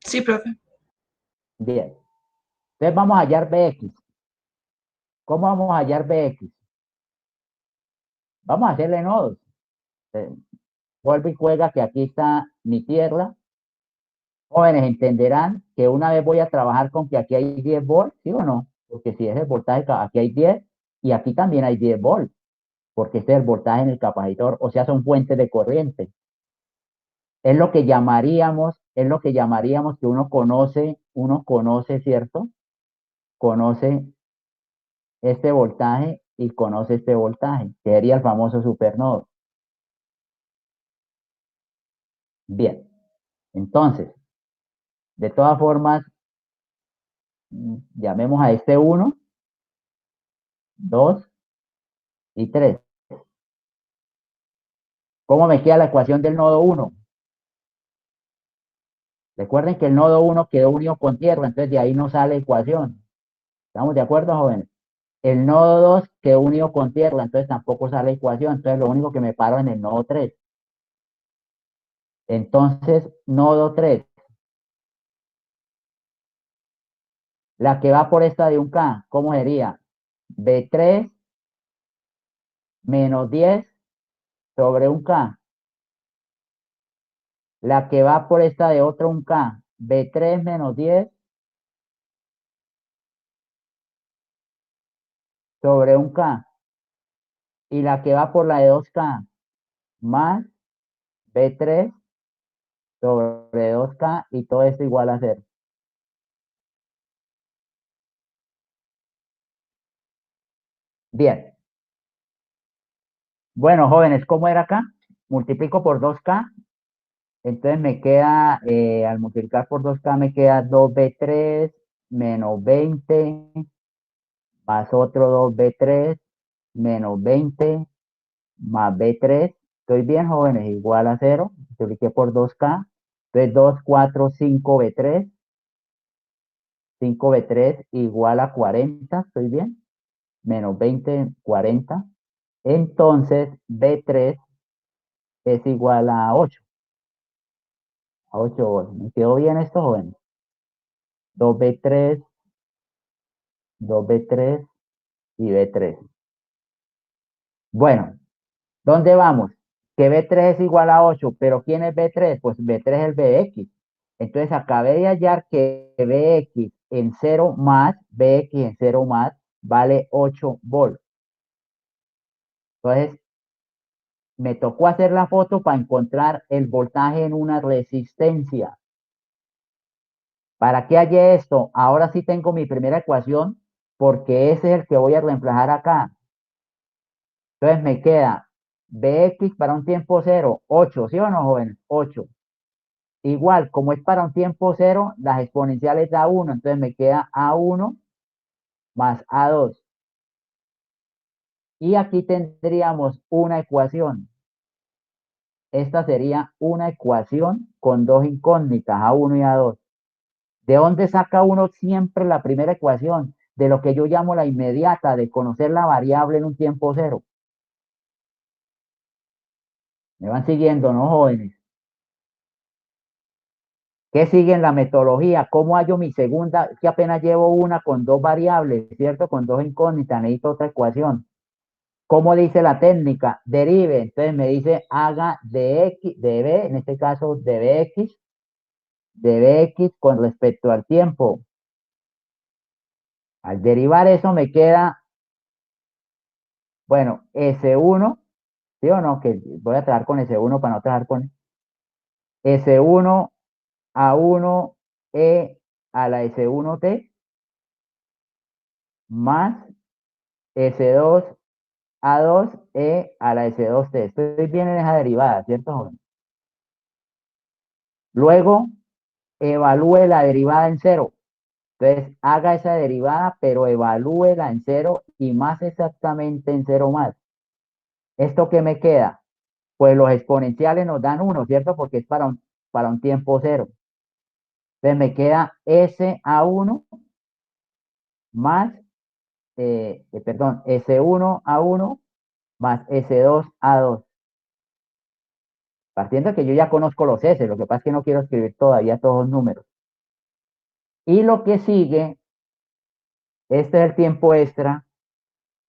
Sí, profe. Bien. Entonces vamos a hallar Bx. ¿Cómo vamos a hallar Bx? Vamos a hacerle nodos. Eh, Vuelve y juega que aquí está mi tierra. Jóvenes entenderán que una vez voy a trabajar con que aquí hay 10 volts, ¿sí o no? Porque si es el voltaje, aquí hay 10 y aquí también hay 10 volts, porque este es el voltaje en el capacitor, o sea, son fuentes de corriente. Es lo que llamaríamos que uno conoce, ¿cierto? Conoce este voltaje y conoce este voltaje, que sería el famoso supernodo. Bien, entonces, de todas formas, llamemos a este 1, 2 y 3. ¿Cómo me queda la ecuación del nodo 1? Recuerden que el nodo 1 quedó unido con tierra, entonces de ahí no sale ecuación. ¿Estamos de acuerdo, jóvenes? El nodo 2 quedó unido con tierra, entonces tampoco sale ecuación. Entonces lo único que me paro en el nodo 3. Entonces, nodo 3. La que va por esta de un K, ¿cómo sería? B3 menos 10 sobre un K. La que va por esta de otro un K, B3 menos 10 sobre un K. Y la que va por la de 2K, más B3 sobre 2K y todo esto igual a 0. Bien. Bueno, jóvenes, ¿cómo era acá? Multiplico por 2K, entonces me queda, al multiplicar por 2K me queda 2B3 menos 20 más otro 2B3 menos 20 más B3. Estoy bien, jóvenes, igual a 0. Multipliqué por 2K. Entonces 2, 4, 5B3. 5B3 igual a 40. ¿Estoy bien? Menos 20, 40. Entonces B3 es igual a 8. A 8 volts. ¿Me quedó bien esto, jóvenes? 2B3, 2B3 y B3. Bueno, ¿dónde vamos? Que B3 es igual a 8, pero ¿quién es B3? Pues B3 es el BX. Entonces acabé de hallar que BX en 0 más, BX en 0 más, vale 8 volts. Entonces, me tocó hacer la foto para encontrar el voltaje en una resistencia. ¿Para qué hallé esto? Ahora sí tengo mi primera ecuación, porque ese es el que voy a reemplazar acá. Entonces me queda Bx para un tiempo cero, 8, ¿sí o no, joven? 8. Igual, como es para un tiempo cero, las exponenciales da 1, entonces me queda A1 más A2. Y aquí tendríamos una ecuación. Esta sería una ecuación con dos incógnitas, A1 y A2. ¿De dónde saca uno siempre la primera ecuación? De lo que yo llamo la inmediata, de conocer la variable en un tiempo cero. ¿Me van siguiendo, no, jóvenes? ¿Qué sigue en la metodología? ¿Cómo hallo mi segunda? Que apenas llevo una con dos variables, ¿cierto? Con dos incógnitas, necesito otra ecuación. ¿Cómo dice la técnica? Derive. Entonces me dice haga de x, de b, en este caso de bx con respecto al tiempo. Al derivar eso me queda, bueno, S1, ¿sí o no? Que voy a trabajar con S1 para no trabajar con S1 A1 E a la S1T más S2 A2E a la S2T. Estoy bien en esa derivada, ¿cierto, joven? Luego, evalúe la derivada en cero. Entonces, haga esa derivada, pero evalúela en cero y más exactamente en cero más. ¿Esto qué me queda? Pues los exponenciales nos dan 1, ¿cierto? Porque es para un tiempo cero. Entonces me queda SA1 más, perdón, S1A1 más S2A2. Partiendo de que yo ya conozco los S, lo que pasa es que no quiero escribir todavía todos los números. Y lo que sigue, este es el tiempo extra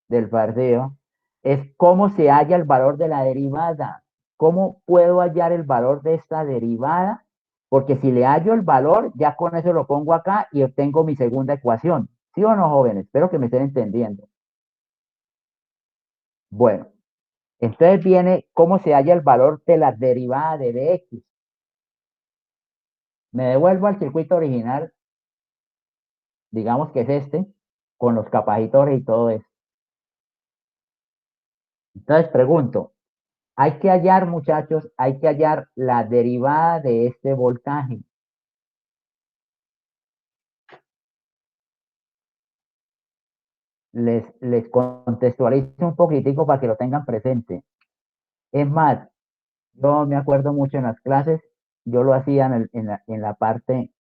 del fardeo, es cómo se halla el valor de la derivada. ¿Cómo puedo hallar el valor de esta derivada? Porque si le hallo el valor, ya con eso lo pongo acá y obtengo mi segunda ecuación. ¿Sí o no, jóvenes? Espero que me estén entendiendo. Bueno, entonces viene cómo se halla el valor de la derivada de bx. Me devuelvo al circuito original, digamos que es este, con los capacitores y todo eso. Entonces pregunto, hay que hallar, muchachos, hay que hallar la derivada de este voltaje. Les contextualizo un poquitico para que lo tengan presente. Es más, yo me acuerdo mucho en las clases, yo lo hacía en la parte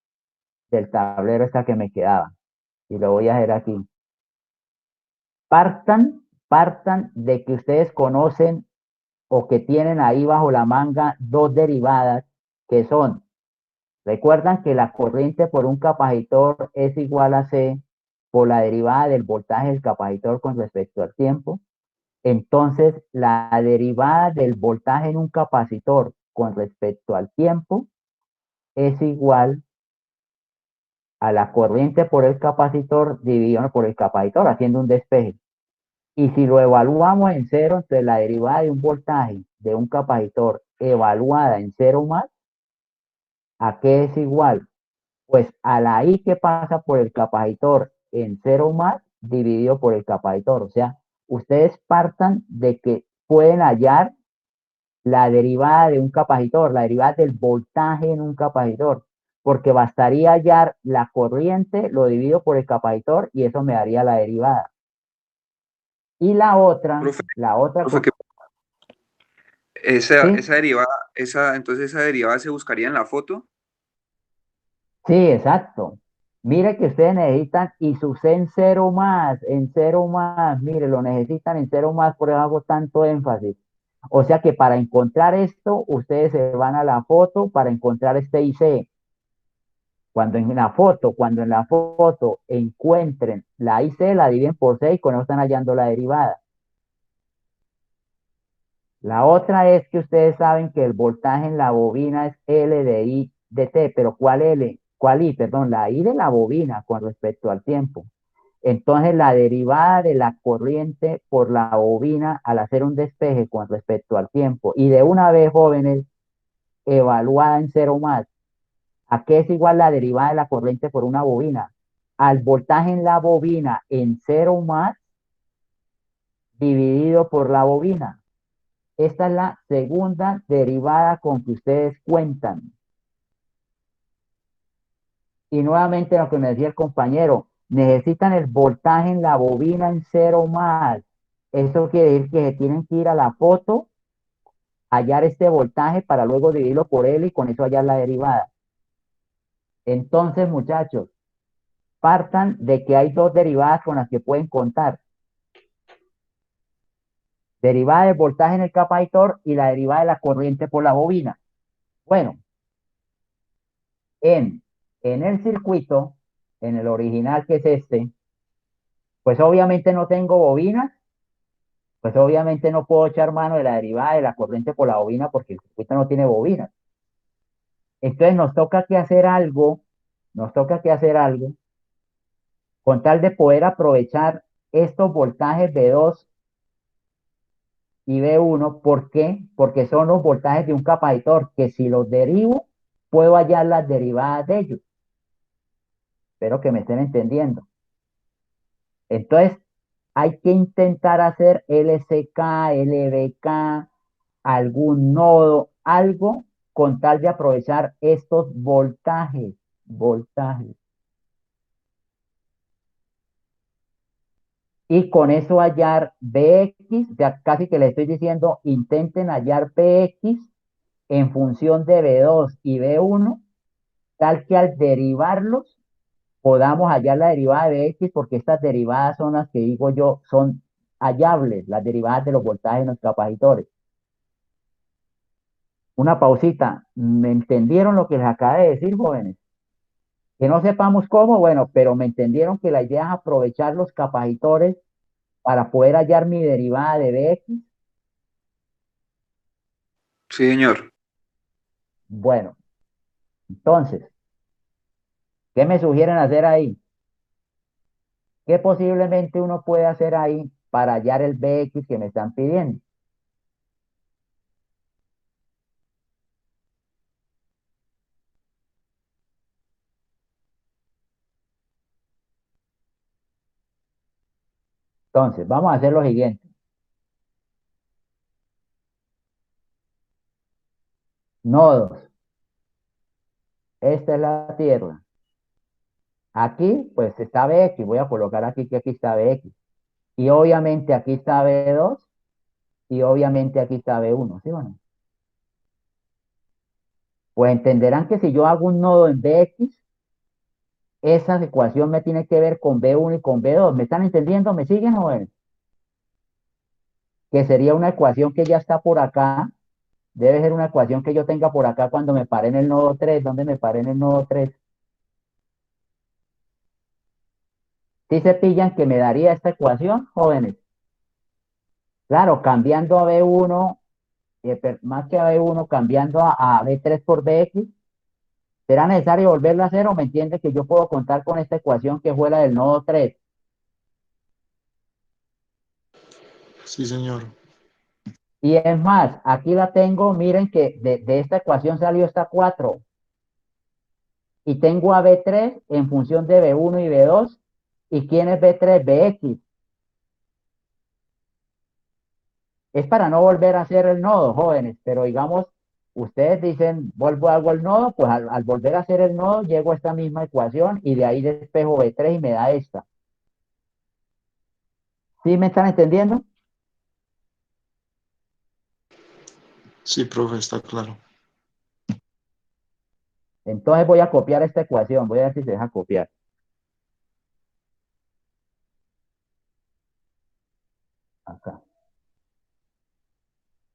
del tablero esta que me quedaba. Y lo voy a hacer aquí. Partan de que ustedes conocen o que tienen ahí bajo la manga dos derivadas que son, recuerdan que la corriente por un capacitor es igual a C por la derivada del voltaje del capacitor con respecto al tiempo. Entonces, la derivada del voltaje en un capacitor con respecto al tiempo es igual a la corriente por el capacitor dividido por el capacitor, haciendo un despeje. Y si lo evaluamos en cero, entonces la derivada de un voltaje de un capacitor evaluada en cero más, ¿a qué es igual? Pues a la I que pasa por el capacitor en cero más dividido por el capacitor. O sea, ustedes partan de que pueden hallar la derivada de un capacitor, la derivada del voltaje en un capacitor. porque bastaría hallar la corriente, lo divido por el capacitor y eso me daría la derivada. Y la otra, Profe, ¿sí? que esa derivada, entonces esa derivada se buscaría en la foto. Sí, exacto. Mire que ustedes necesitan y su C en cero más, mire, lo necesitan en cero más, por eso hago tanto énfasis. O sea que para encontrar esto, ustedes se van a la foto para encontrar este IC. Cuando en la foto encuentren la IC, la dividen por 6 y con eso están hallando la derivada. La otra es que ustedes saben que el voltaje en la bobina es L de I de T, pero ¿cuál L? ¿Cuál I? Perdón, la I de la bobina con respecto al tiempo. Entonces, la derivada de la corriente por la bobina al hacer un despeje con respecto al tiempo y de una vez, jóvenes, evaluada en cero más, ¿a qué es igual la derivada de la corriente por una bobina? Al voltaje en la bobina en cero más dividido por la bobina. Esta es la segunda derivada con que ustedes cuentan. Y nuevamente lo que me decía el compañero, necesitan el voltaje en la bobina en cero más. Eso quiere decir que se tienen que ir a la foto, hallar este voltaje para luego dividirlo por L y con eso hallar la derivada. Entonces, muchachos, partan de que hay dos derivadas con las que pueden contar. Derivada del voltaje en el capacitor y la derivada de la corriente por la bobina. Bueno, en el circuito, en el original que es este, pues obviamente no tengo bobinas, pues obviamente no puedo echar mano de la derivada de la corriente por la bobina porque el circuito no tiene bobinas. Entonces nos toca que hacer algo con tal de poder aprovechar estos voltajes B2 y B1. ¿Por qué? Porque son los voltajes de un capacitor que si los derivo, puedo hallar las derivadas de ellos. Espero que me estén entendiendo. Entonces, hay que intentar hacer LCK, LBK, algún nodo, algo con tal de aprovechar estos voltajes. Y con eso hallar Bx, ya casi que le estoy diciendo, intenten hallar Bx en función de B2 y B1, tal que al derivarlos podamos hallar la derivada de Bx, porque estas derivadas son las que digo yo, son hallables, las derivadas de los voltajes en los capacitores. Una pausita, ¿me entendieron lo que les acabé de decir, jóvenes? Que no sepamos cómo, bueno, pero me entendieron que la idea es aprovechar los capacitores para poder hallar mi derivada de Bx. Sí, señor. Bueno, entonces, ¿qué me sugieren hacer ahí? ¿Qué posiblemente uno puede hacer ahí para hallar el Bx que me están pidiendo? Entonces, vamos a hacer lo siguiente. Nodos. Esta es la Tierra. Aquí, pues está Bx. Voy a colocar aquí que aquí está Bx. Y obviamente aquí está B2 y obviamente aquí está B1, ¿sí o no? Pues entenderán que si yo hago un nodo en Bx, esa ecuación me tiene que ver con B1 y con B2. ¿Me están entendiendo? ¿Me siguen, jóvenes? Que sería una ecuación que ya está por acá. Debe ser una ecuación que yo tenga por acá cuando me pare en el nodo 3. ¿Dónde me pare en el nodo 3? Si se pillan que me daría esta ecuación, jóvenes. Claro, cambiando a B1, más que a B1, cambiando a B3 por Bx, ¿será necesario volverlo a hacer o me entiende que yo puedo contar con esta ecuación que fue la del nodo 3? Sí, señor. Y es más, aquí la tengo, miren que de esta ecuación salió esta 4. Y tengo a B3 en función de B1 y B2. ¿Y quién es B3? Bx. Es para no volver a hacer el nodo, jóvenes, pero digamos, Ustedes dicen, vuelvo, hago el nodo, pues al volver a hacer el nodo, llego a esta misma ecuación y de ahí despejo B3 y me da esta. ¿Sí me están entendiendo? Sí, profe, está claro. Entonces voy a copiar esta ecuación, voy a ver si se deja copiar. Acá.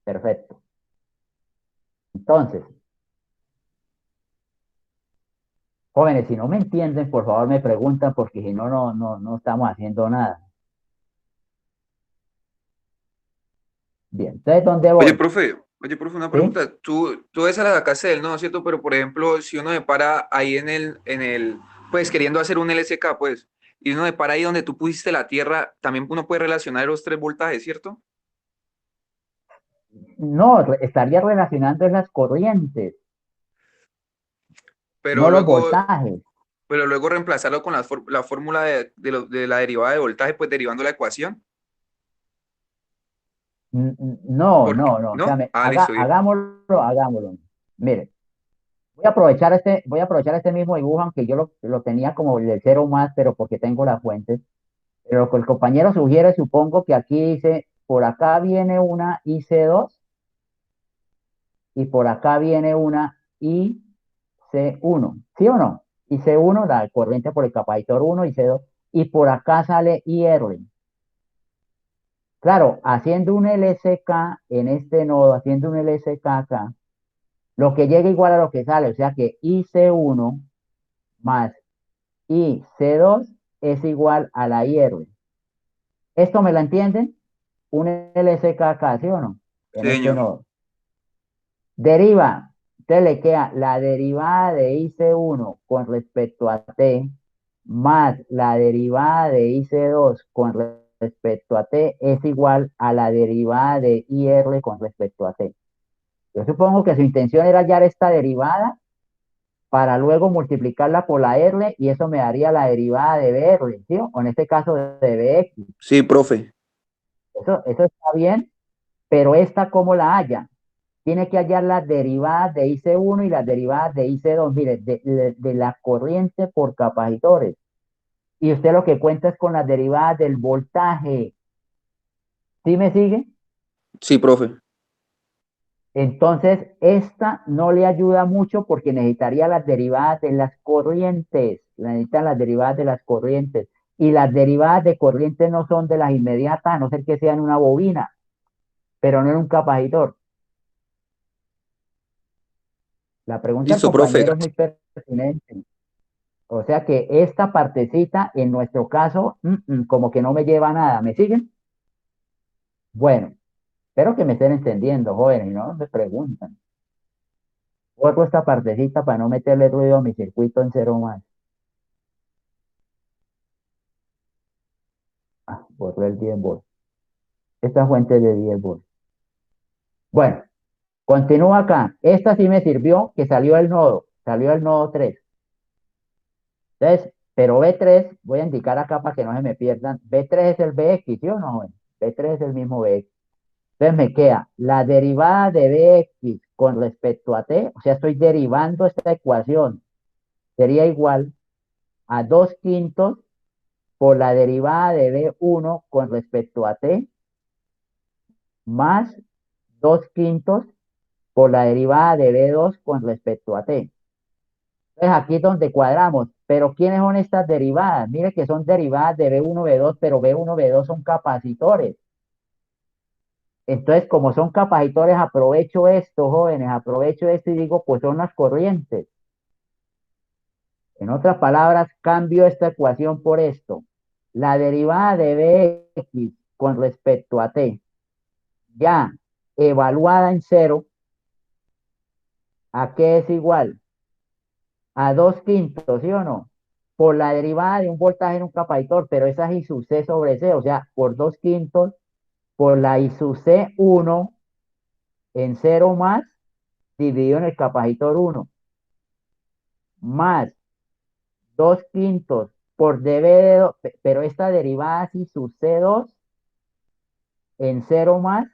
Perfecto. Entonces, jóvenes, si no me entienden, por favor me preguntan, porque si no, no estamos haciendo nada. Bien, entonces, ¿dónde voy? Oye, profe, una ¿Sí? pregunta. Tú esa la sacaste del nodo, ¿cierto? Pero, por ejemplo, si uno se para ahí pues queriendo hacer un LSK, pues, y uno se para ahí donde tú pusiste la tierra, también uno puede relacionar los tres voltajes, ¿cierto? No, estaría relacionando las corrientes, Pero no los luego, voltajes. pero luego reemplazarlo con la fórmula de la derivada de voltaje, pues derivando la ecuación. No, Porque, no, no. O sea, ¿no? Ah, listo, bien. hagámoslo. Mire, voy a aprovechar este mismo dibujo, aunque yo lo tenía como de cero más, pero porque tengo las fuentes. Pero lo que el compañero sugiere, supongo que aquí dice, por acá viene una IC2 y por acá viene una IC1. ¿Sí o no? IC1, la corriente por el capacitor 1, IC2, y por acá sale IR. Claro, haciendo un LSK en este nodo, haciendo un LSK acá, lo que llega igual a lo que sale, o sea que IC1 más IC2 es igual a la IR. ¿Esto me lo entienden? Un LSK acá, ¿sí o no? Sí, En este señor. nodo. Deriva, entonces le queda la derivada de IC1 con respecto a T más la derivada de IC2 con respecto a T es igual a la derivada de IR con respecto a T. Yo supongo que su intención era hallar esta derivada para luego multiplicarla por la R y eso me daría la derivada de BR, ¿sí? O en este caso de BX. Sí, profe. Eso está bien, pero esta, ¿cómo la halla? Tiene que hallar las derivadas de IC1 y las derivadas de IC2, mire, de la corriente por capacitores. Y usted lo que cuenta es con las derivadas del voltaje. ¿Sí me sigue? Sí, profe. Entonces, esta no le ayuda mucho porque necesitaría las derivadas de las corrientes. Necesitan las derivadas de las corrientes. Y las derivadas de corrientes no son de las inmediatas, a no ser que sean una bobina, pero no en un capacitor. La pregunta del Listo, profe. compañero es muy pertinente. O sea que esta partecita, en nuestro caso, como que no me lleva a nada. ¿Me siguen? Bueno, espero que me estén entendiendo, jóvenes, y no me preguntan. Borro esta partecita para no meterle ruido a mi circuito en cero más. Ah, borré el 10 volts. Esta fuente es de 10 volts. Bueno, continúa acá. Esta sí me sirvió que salió el nodo 3. Entonces, pero B3, voy a indicar acá para que no se me pierdan. B3 es el BX, ¿sí o no, joven? B3 es el mismo BX. Entonces me queda la derivada de BX con respecto a T, o sea, estoy derivando esta ecuación, sería igual a 2 quintos por la derivada de B1 con respecto a T, más 2 quintos por la derivada de B2 con respecto a T. Entonces aquí es donde cuadramos, pero ¿quiénes son estas derivadas? Mire que son derivadas de B1, B2, pero B1, B2 son capacitores. Entonces, como son capacitores, aprovecho esto, jóvenes, aprovecho esto y digo, pues son las corrientes. En otras palabras, cambio esta ecuación por esto. La derivada de Bx con respecto a t, ya evaluada en cero, ¿a qué es igual? A 2 quintos, ¿sí o no? Por la derivada de un voltaje en un capacitor, pero esa es I sub C sobre C, o sea, por 2 quintos, por la I sub C1 en cero más, dividido en el capacitor 1 más 2 quintos por db de 2, pero esta derivada si sucede 2 en cero más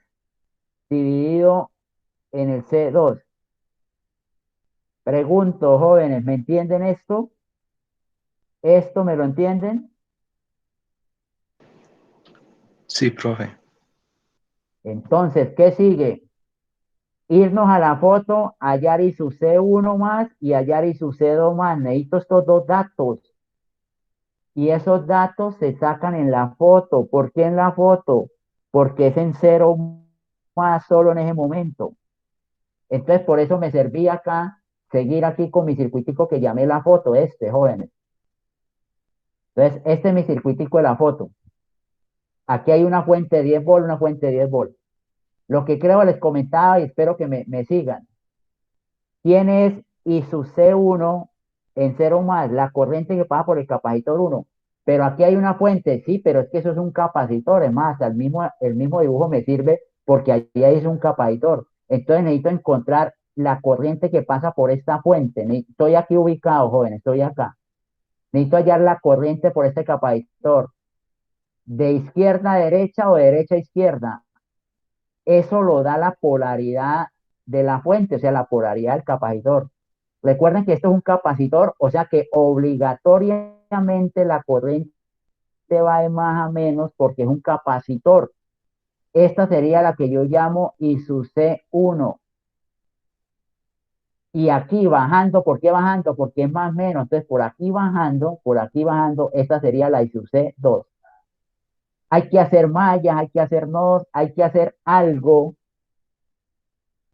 dividido en el C2. Pregunto, jóvenes, ¿me entienden esto? ¿Esto me lo entienden? Sí, profe. Entonces, ¿qué sigue? Irnos a la foto, hallar y su C1 más y hallar y su C2 más. Necesito estos dos datos. Y esos datos se sacan en la foto. ¿Por qué en la foto? Porque es en cero más solo en ese momento. Entonces, por eso me servía acá seguir aquí con mi circuitico que llamé la foto, jóvenes. Entonces, este es mi circuitico de la foto. Aquí hay una fuente de 10 volt, una fuente de 10 volt. Lo que creo les comentaba y espero que me sigan. Tiene y su C1 en cero más, la corriente que pasa por el capacitor 1. Pero aquí hay una fuente, sí, pero es que eso es un capacitor. Es más, el mismo dibujo me sirve porque ahí es un capacitor. Entonces necesito encontrar la corriente que pasa por esta fuente. Estoy aquí ubicado, joven, estoy acá. Necesito hallar la corriente por este capacitor. De izquierda a derecha o de derecha a izquierda. Eso lo da la polaridad de la fuente, o sea, la polaridad del capacitor. Recuerden que esto es un capacitor, o sea que obligatoriamente la corriente va de más a menos porque es un capacitor. Esta sería la que yo llamo I sub C1. Y aquí bajando, ¿por qué bajando? Porque es más o menos. Entonces, por aquí bajando, esta sería la I sub C2. Hay que hacer mallas, hay que hacer nodos, hay que hacer algo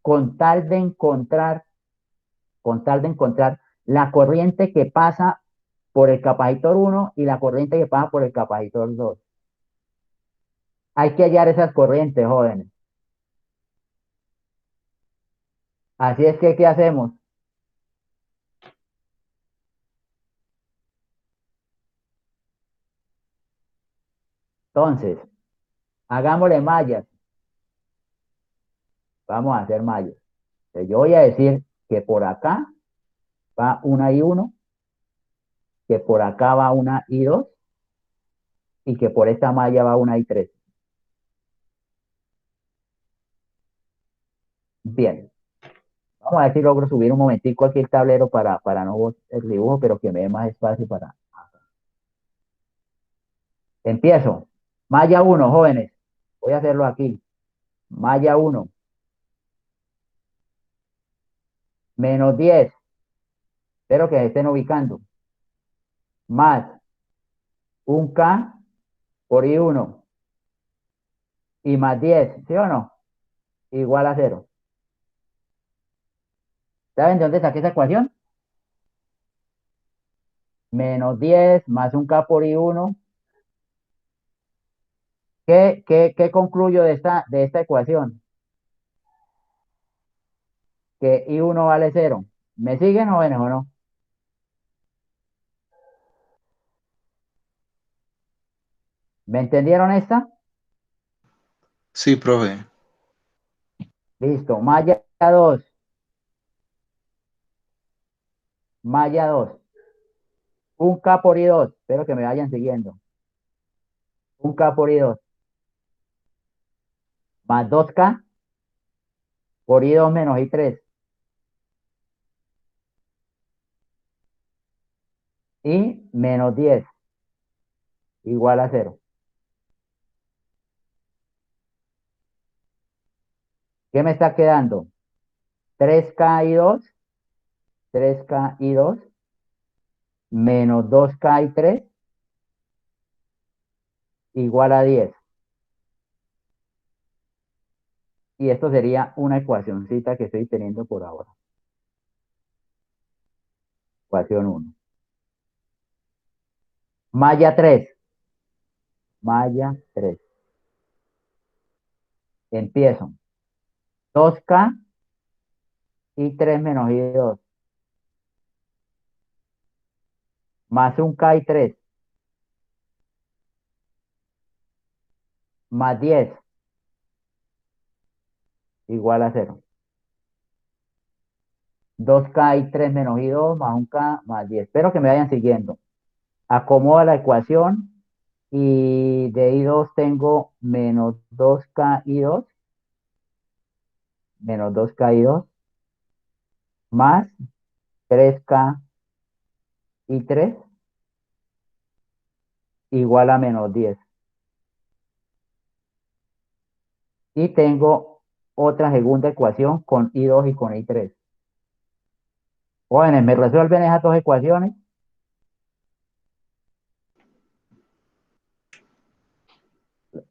con tal de encontrar la corriente que pasa por el capacitor 1 y la corriente que pasa por el capacitor 2. Hay que hallar esas corrientes, jóvenes. Así es que, ¿qué hacemos? Entonces, hagámosle mallas. Vamos a hacer mallas. Yo voy a decir que por acá va una I1, que por acá va una I2 y que por esta malla va una I3. Bien. Vamos a ver si logro subir un momentico aquí el tablero para no el dibujo, pero que me dé más espacio para... Empiezo. Malla 1, jóvenes. Voy a hacerlo aquí. Malla 1. -10. Espero que se estén ubicando. Más un K por I1. Y más 10. ¿Sí o no? Igual a 0. ¿Saben de dónde saqué esa ecuación? -10 más un K por I1. ¿Qué concluyo de esta ecuación? Que I1 vale 0. ¿Me siguen, jóvenes, o no? ¿Me entendieron esta? Sí, profe. Listo. Malla 2. Malla 2. Un K por I2. Espero que me vayan siguiendo. Un K por I2. Más 2K por I2 menos I3. Y menos 10 igual a 0. ¿Qué me está quedando? 3K y 2. 3K y 2. Menos 2K y 3. Igual a 10. Y esto sería una ecuacioncita que estoy teniendo por ahora. Ecuación 1. Malla 3. Malla 3. Empiezo. 2K y 3 menos I2. Más un K y 3. Más 10. Igual a 0. 2K y 3 menos I2 más un K más 10. Espero que me vayan siguiendo. Acomoda la ecuación y de I2 tengo menos 2K I2, menos 2K I2, más 3K y 3 igual a menos 10. Y tengo otra segunda ecuación con I2 y con I3. Jóvenes, ¿me resuelven esas dos ecuaciones?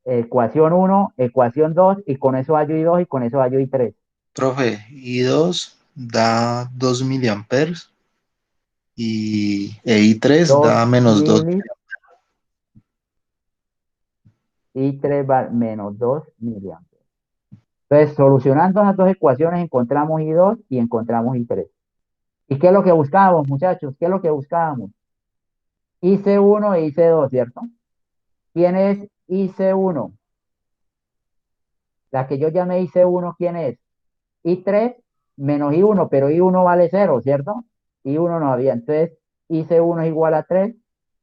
Ecuación 1, ecuación 2, y con eso hallo I2 y con eso hallo I3. Profe, I2 da 2 miliamperes y I3 2 da menos 2. mili I3 va menos 2 miliamperes. Entonces, solucionando esas dos ecuaciones, encontramos I2 y encontramos I3. ¿Y qué es lo que buscábamos, muchachos? ¿Qué es lo que buscábamos? IC1 e IC2, ¿cierto? ¿Quién es IC1? La que yo llamé IC1, ¿quién es? I3 menos I1, pero I1 vale 0, ¿cierto? I1 no había. Entonces, IC1 es igual a 3.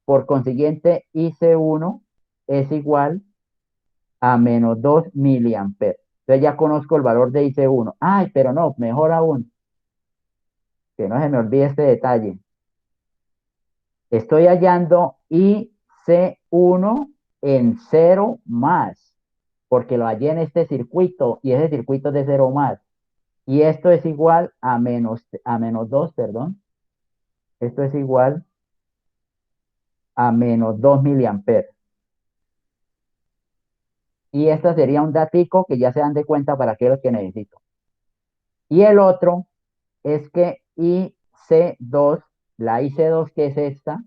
Por consiguiente, IC1 es igual a menos 2 miliamperes. Entonces ya conozco el valor de IC1. Ay, pero no, mejor aún, que no se me olvide este detalle. Estoy hallando IC1 en 0 más, porque lo hallé en este circuito y ese circuito es de 0 más. Y esto es igual a menos 2, perdón. Esto es igual a menos 2 miliamperes. Y esto sería un datico que ya se dan de cuenta para aquellos que necesito. Y el otro es que IC2, la IC2 que es esta,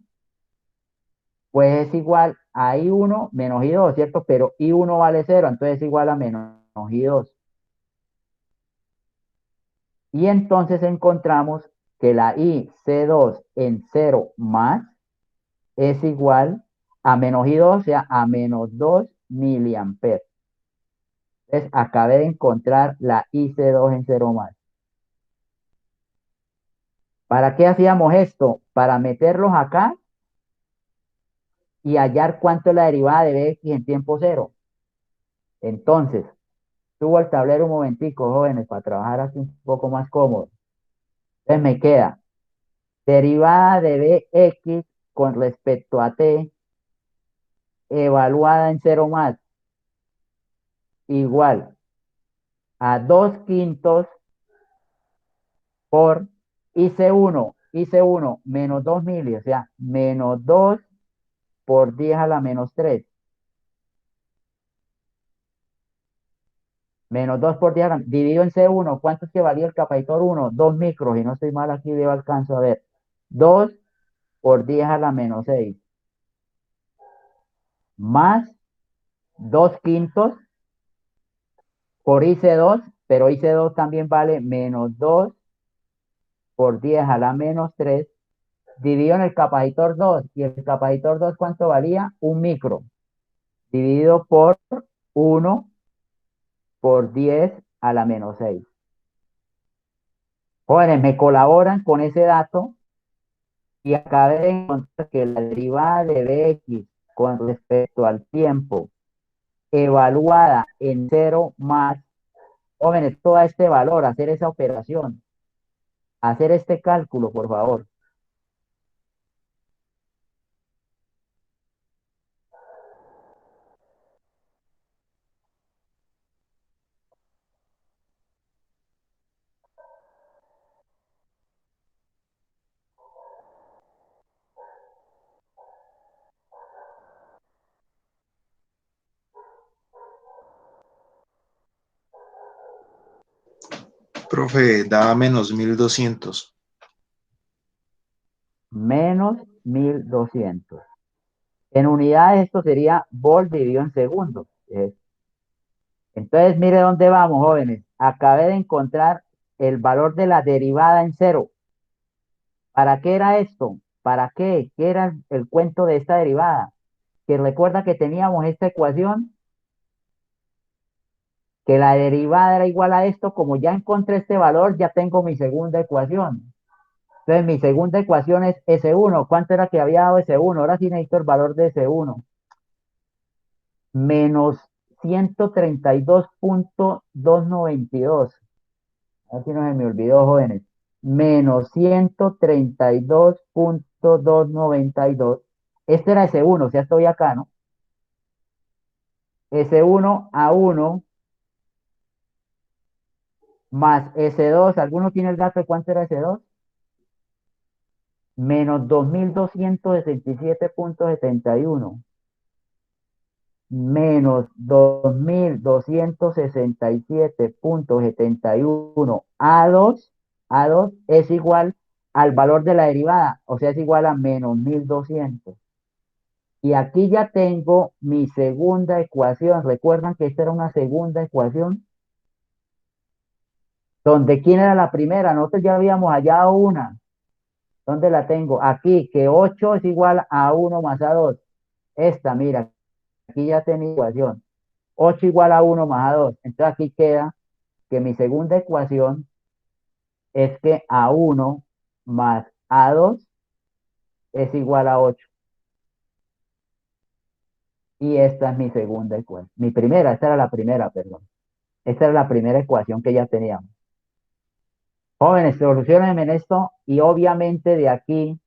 pues es igual a I1 menos I2, ¿cierto? Pero I1 vale 0, entonces es igual a menos I2. Y entonces encontramos que la IC2 en 0 más es igual a menos I2, o sea, a menos 2 miliamperes. Entonces acabé de encontrar la IC2 en 0 más. ¿Para qué hacíamos esto? Para meterlos acá y hallar cuánto es la derivada de Bx en tiempo cero. Entonces, subo al tablero un momentico, jóvenes, para trabajar así un poco más cómodo. Entonces me queda derivada de Bx con respecto a t evaluada en 0 más igual a 2 quintos por IC1 menos 2 mili, o sea, menos 2 por 10 a la menos 3. Menos 2 por 10 a la, dividido en C1, ¿cuánto es que valía el capacitor 1? 2 micros, y no estoy mal aquí, debo alcanzo a ver. 2 por 10 a la menos 6. Más 2 quintos por IC2, pero IC2 también vale menos 2 por 10 a la menos 3, dividido en el capacitor 2. ¿Y el capacitor 2 cuánto valía? 1 micro, dividido por 1 por 10 a la menos 6. Jóvenes, me colaboran con ese dato y acabé de encontrar que la derivada de Bx con respecto al tiempo evaluada en 0 más, jóvenes, todo este valor, hacer esa operación, hacer este cálculo, por favor. Profe, da menos 1200. Menos 1200. En unidades esto sería volt dividido en segundos. Entonces, mire dónde vamos, jóvenes. Acabé de encontrar el valor de la derivada en 0. ¿Para qué era esto? ¿Para qué? ¿Qué era el cuento de esta derivada? Que recuerda que teníamos esta ecuación, que la derivada era igual a esto. Como ya encontré este valor, ya tengo mi segunda ecuación. Entonces, mi segunda ecuación es S1. ¿Cuánto era que había dado S1? Ahora sí necesito el valor de S1. Menos 132.292. Así no se me olvidó, jóvenes. menos 132.292. Este era S1, o sea, estoy acá, ¿no? S1 a 1 más S2. ¿Alguno tiene el dato de cuánto era S2? Menos 2267.71 menos 2267.71 A2 es igual al valor de la derivada, o sea, es igual a menos 1200. Y aquí ya tengo mi segunda ecuación. Recuerdan que esta era una segunda ecuación. ¿Donde quién era la primera? Nosotros ya habíamos hallado una. ¿Dónde la tengo? Aquí, que 8 es igual a 1 más A2. Esta, mira, aquí ya tengo ecuación. 8 igual a 1 más A2. Entonces aquí queda que mi segunda ecuación es que A1 más A2 es igual a 8. Y esta es mi segunda ecuación. Mi primera, esta era la primera, perdón. Esta era la primera ecuación que ya teníamos. Jóvenes, solucionen esto y obviamente de aquí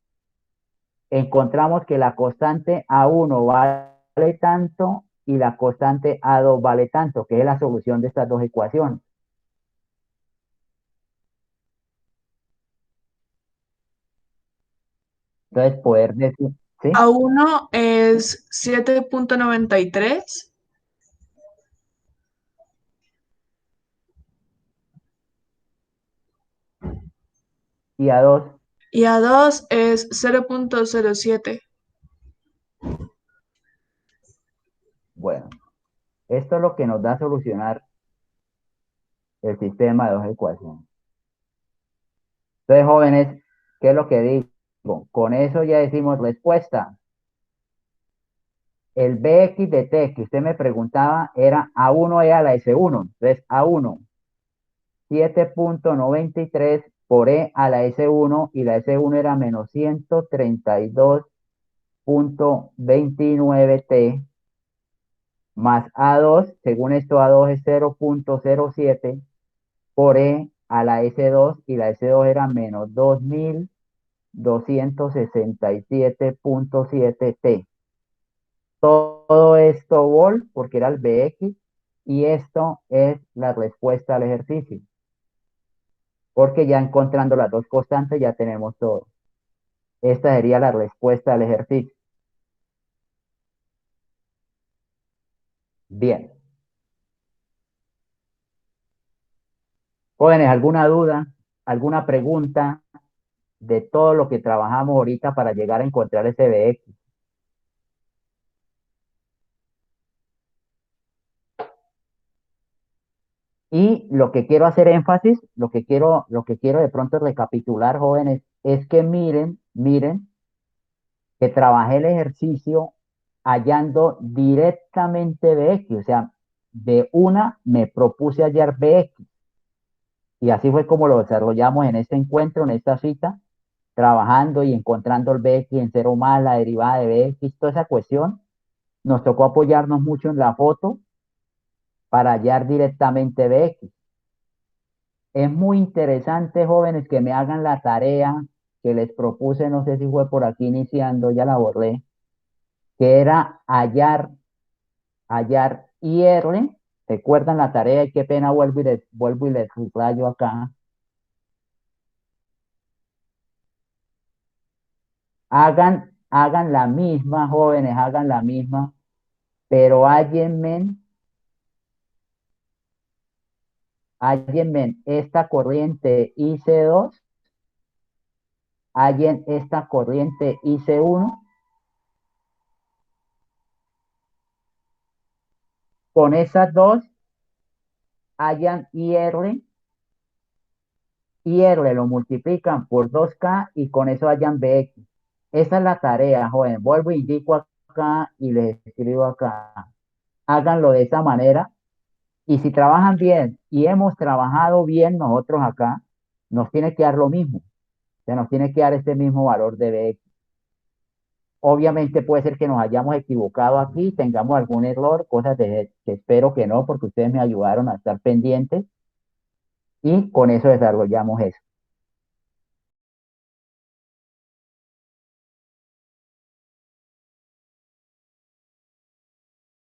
encontramos que la constante A1 vale tanto y la constante A2 vale tanto, que es la solución de estas dos ecuaciones. Entonces, poder decir, ¿sí? A1 es 7.93 Y A2, y A2 es 0.07. bueno, esto es lo que nos da a solucionar el sistema de dos ecuaciones. Entonces, jóvenes, ¿qué es lo que digo? Con eso ya decimos respuesta. El Bx de t que usted me preguntaba era A1 e a la S1. Entonces, A1, 7.93 por e a la S1 y la S1 era menos 132.29t más A2, según esto A2 es 0.07 por e a la S2 y la S2 era menos 2267.7t. Todo esto vol, porque era el Bx, y esto es la respuesta al ejercicio. Porque ya encontrando las dos constantes ya tenemos todo. Esta sería la respuesta al ejercicio. Bien. Jóvenes, ¿alguna duda? ¿Alguna pregunta de todo lo que trabajamos ahorita para llegar a encontrar ese Bx? Y lo que quiero hacer énfasis, lo que quiero de pronto recapitular, jóvenes, es que miren que trabajé el ejercicio hallando directamente Bx, o sea, de una me propuse hallar Bx. Y así fue como lo desarrollamos en este encuentro, en esta cita, trabajando y encontrando el Bx en cero más, la derivada de Bx, toda esa cuestión. Nos tocó apoyarnos mucho en la foto para hallar directamente Bx. Es muy interesante, jóvenes, que me hagan la tarea que les propuse, no sé si fue por aquí iniciando, ya la borré, que era hallar IR. ¿Recuerdan la tarea? Y qué pena, vuelvo y les subrayo acá. Hagan la misma, jóvenes, hagan la misma, pero hállenme esta corriente IC2, hallen esta corriente IC1, con esas dos hallan IR lo multiplican por 2K y con eso hallan BX. Esa es la tarea, joven. Vuelvo e indico acá y les escribo acá. Háganlo de esa manera. Y si trabajan bien y hemos trabajado bien nosotros acá, nos tiene que dar lo mismo. O sea, nos tiene que dar este mismo valor de BX. Obviamente puede ser que nos hayamos equivocado aquí, tengamos algún error, cosas que espero que no, porque ustedes me ayudaron a estar pendientes y con eso desarrollamos eso.